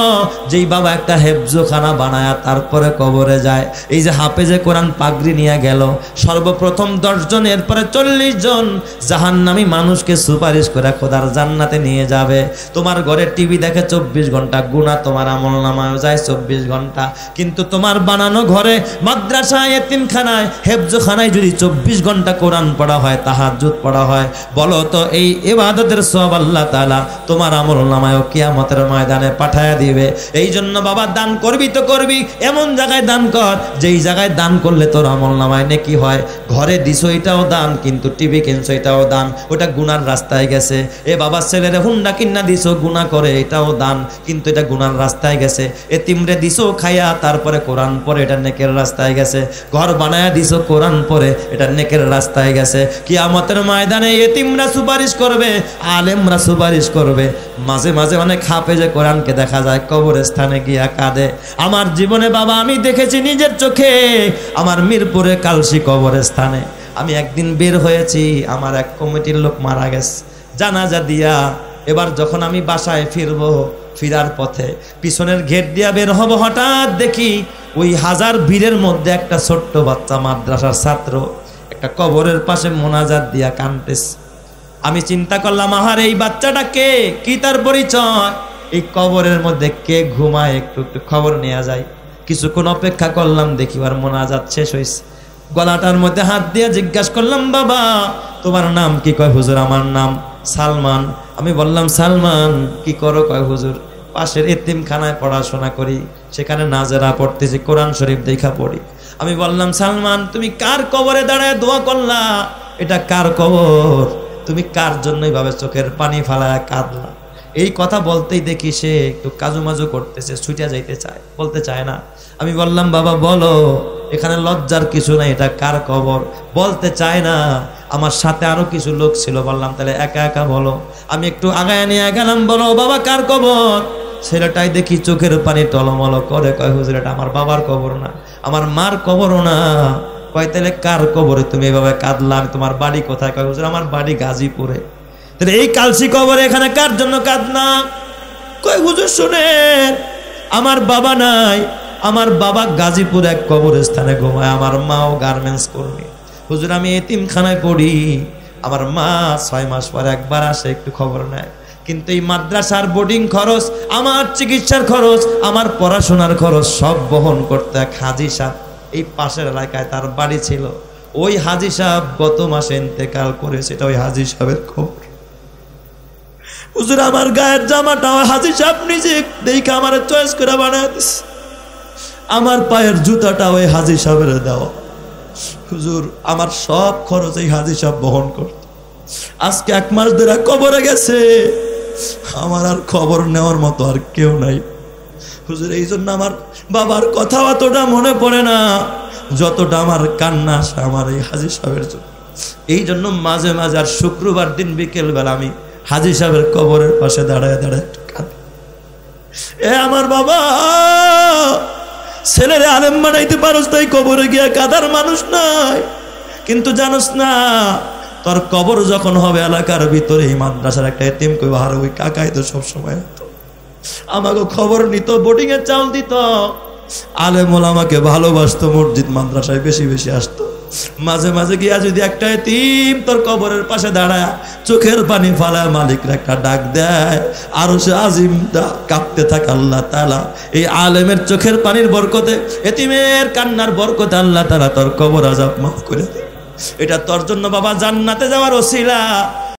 যেই বাবা একটা হেফজখানা বানায়া তারপরে কবরে যায়। এই যে হাফেজে কোরআন পাগড়ি নিয়ে গেল, সর্বপ্রথম 10 জন, এরপরে 40 জন জাহান্নামী মানুষকে সুপারিশ করে খোদার জান্নাতে নিয়ে যাবে। তোমার ঘরে টিভি দেখে 24 ঘন্টা, গুনাহ তোমার আমলনামায় যায় 24 ঘন্টা। কিন্তু তোমার বানানো ঘরে, মাদ্রাসায়, এতিমখানায়, হেফজখানায় যদি 24 ঘন্টা কোরআন পড়া হয়, তাহাজ্জুদ পড়া হয়, বলো তো এই ইবাদতের সওয়াব আল্লাহ তাআলা তোমার আমলনামায় কিয়ামতের ময়দানে পাঠায়া দিবে। এই জন্য বাবা, দান করবি তো করবি, এমন জায়গায় দান কর যেই জায়গায় দান করলে তোর আমলনামায় নেকি হয়। ঘরে দিছো এটাও দান, কিন্তু টিভি কিনছো এটাও দান, ওটা গুনার রাস্তায় গেছে। এ বাবা, ছেলেরে হুন্ডা কিনা দিছো, গুনাহ করে, এটাও দান, কিন্তু এটা গুনার রাস্তায় গেছে। এতিমরে দিছো খায়া তারপরে কোরআন পড়ে, এটা নেকের রাস্তায় গেছে। ঘর বানায়া দিছো কোরআন পড়ে, এটা নেকের রাস্তায় গেছে। কিয়ামতের ময়দানে এতিমরা সুপারিশ করবে, আলেমরা সুপারিশ করবে। মাঝে মাঝে অনেক হাফেজে কোরআনকে দেখা যায় কবরস্থানে গিয়া কাঁদে। আমার জীবনে বাবা আমি দেখেছি নিজের চোখে, আমার মিরপুরে কালসি কবরস্থানে আমি একদিন বের হয়েছি, আমার এক কমিটির লোক মারা গেছে, জানাজা দিয়া। এবার যখন আমি বাসায় ফিরবো, ফিরার পথে পিছনের গেট দিয়া বের হব, হঠাৎ দেখি ওই হাজার ভিড়ের মধ্যে একটা ছোট্ট বাচ্চা মাদ্রাসার ছাত্র একটা কবরের পাশে মোনাজাত দিয়া কাঁদতেছে। আমি চিন্তা করলাম, আহার এই বাচ্চাটা কে, কি তার পরিচয়, এই কবরের মধ্যে কে ঘুমায়, একটু একটু খবর নেওয়া যায়। কিছুক্ষণ অপেক্ষা করলাম, দেখি আর মোনাজাত শেষ হয়েছে। গলাটার মধ্যে হাত দিয়ে জিজ্ঞাসা করলাম, বাবা তোমার নাম কি? কয় হুজুর আমার নাম সালমান। আমি বললাম, সালমান কি করো? কয় হুজুর পাশের এতিমখানায় পড়াশোনা করি, সেখানে নাজেরা পড়তেছি, কোরআন শরীফ দেখা পড়ি। আমি বললাম, সালমান তুমি কার কবরে দাঁড়ায় দোয়া করলা? এটা কার কবর? তুমি কার জন্য এইভাবে চোখের পানি ফালায় কাঁদলা? এই কথা বলতেই দেখি সে একটু কাজুমাজু করতেছে, ছুটে যাইতে চায়, বলতে চায় না। আমি বললাম, বাবা বলো, এখানে লজ্জার কিছু নাই, এটা কার কবর? বলতে চায় না। আমার সাথে আরো কিছু লোক ছিল, বললাম তাহলে একা একা বলো। আমি একটু আগায় নিয়ে গেলাম, বলো বাবা কার কবর? ছেলেটাই দেখি চোখের পানি টলমল করে, কয় হুজুর এটা আমার বাবার কবর না, আমার মার কবরও না। কয় তাহলে কার কবরে তুমি এভাবে কাঁদলা? তোমার বাড়ি কোথায়? কয় হুজুর আমার বাড়ি গাজীপুরে। তাহলে এই কালসি কবরে এখানে কার জন্য কাঁদনা? কয় হুজুর শুনেন, আমার বাবা নাই, আমার বাবা গাজীপুর এক কবরস্থানে ঘুমায়, আমার মাও গার্মেন্টস কর্মী। হুজুর আমি এতিমখানায় পড়ি, আমার মা 6 মাস পর একবার আসে, একটু খবর নেয়। কিন্তু এই মাদ্রাসার বোর্ডিং খরচ, আমার চিকিৎসার খরচ, আমার পড়াশোনার খরচ সব বহন করতে এক হাজি সাহেব, এই পাশের এলাকায় তার বাড়ি ছিল। ওই হাজি সাহেব গত মাসে ইন্তেকাল করেছে, এটা ওই হাজি সাহেবের খবর। হুজুর আমার গায়ের জামাটা ওই হাজি সাহেব নিজে দেখে আমার চয়েস করে বানায় দিছে, আমার পায়ের জুতাটা ওই হাজি সাহেবের দেওয়া। হুজুর আমার সব খরচ এই হাজি সাহেব বহন করত। আজকে 1 মাস ধরে কবরে গেছে, আমার আর খবর নেওয়ার মতো আর কেউ নাই। হুজুর এই জন্য আমার বাবার কথা অতটা মনে পড়ে না, যতটা আমার কান্না আসে আমার এই হাজি সাহেবের জন্য। এই জন্য মাঝে মাঝে আর শুক্রবার দিন বিকেল বেলা আমি হাজি সাহেবের কবরের পাশে দাঁড়ায় দাঁড়ায় একটু কাঁদি। এ আমার বাবা, ছেলেরে আলেম বানাইতে পারস তাই কবরে গিয়া কাদার মানুষ নাই, কিন্তু জানোস না তোর কবর যখন হবে এলাকার ভিতরে এই মাদ্রাসার একটা এতিম কই আর ওই কাকাই তো সবসময় আমাকে খবর নিত, বোর্ডিং এর চাউল দিত, আলেম ওলামাকে ভালোবাসতো, মসজিদ মাদ্রাসায় বেশি বেশি আসতো। মাঝে মাঝে গিয়া যদি একটা এতিম তোর কবরের পাশে দাঁড়ায় চোখের পানি ফালায় মালিকরা একটা ডাক দেয়, আরো সে আজিমটা কাঁপতে থাকে। আল্লাহ তাআলা এই আলেমের চোখের পানির বরকতে, এতিমের কান্নার বরকতে আল্লাহ তাআলা তোর কবর আযাব মাফ করে দেয়। এটা তোর জন্য বাবা জান্নাতে যাওয়ার ওসিলা।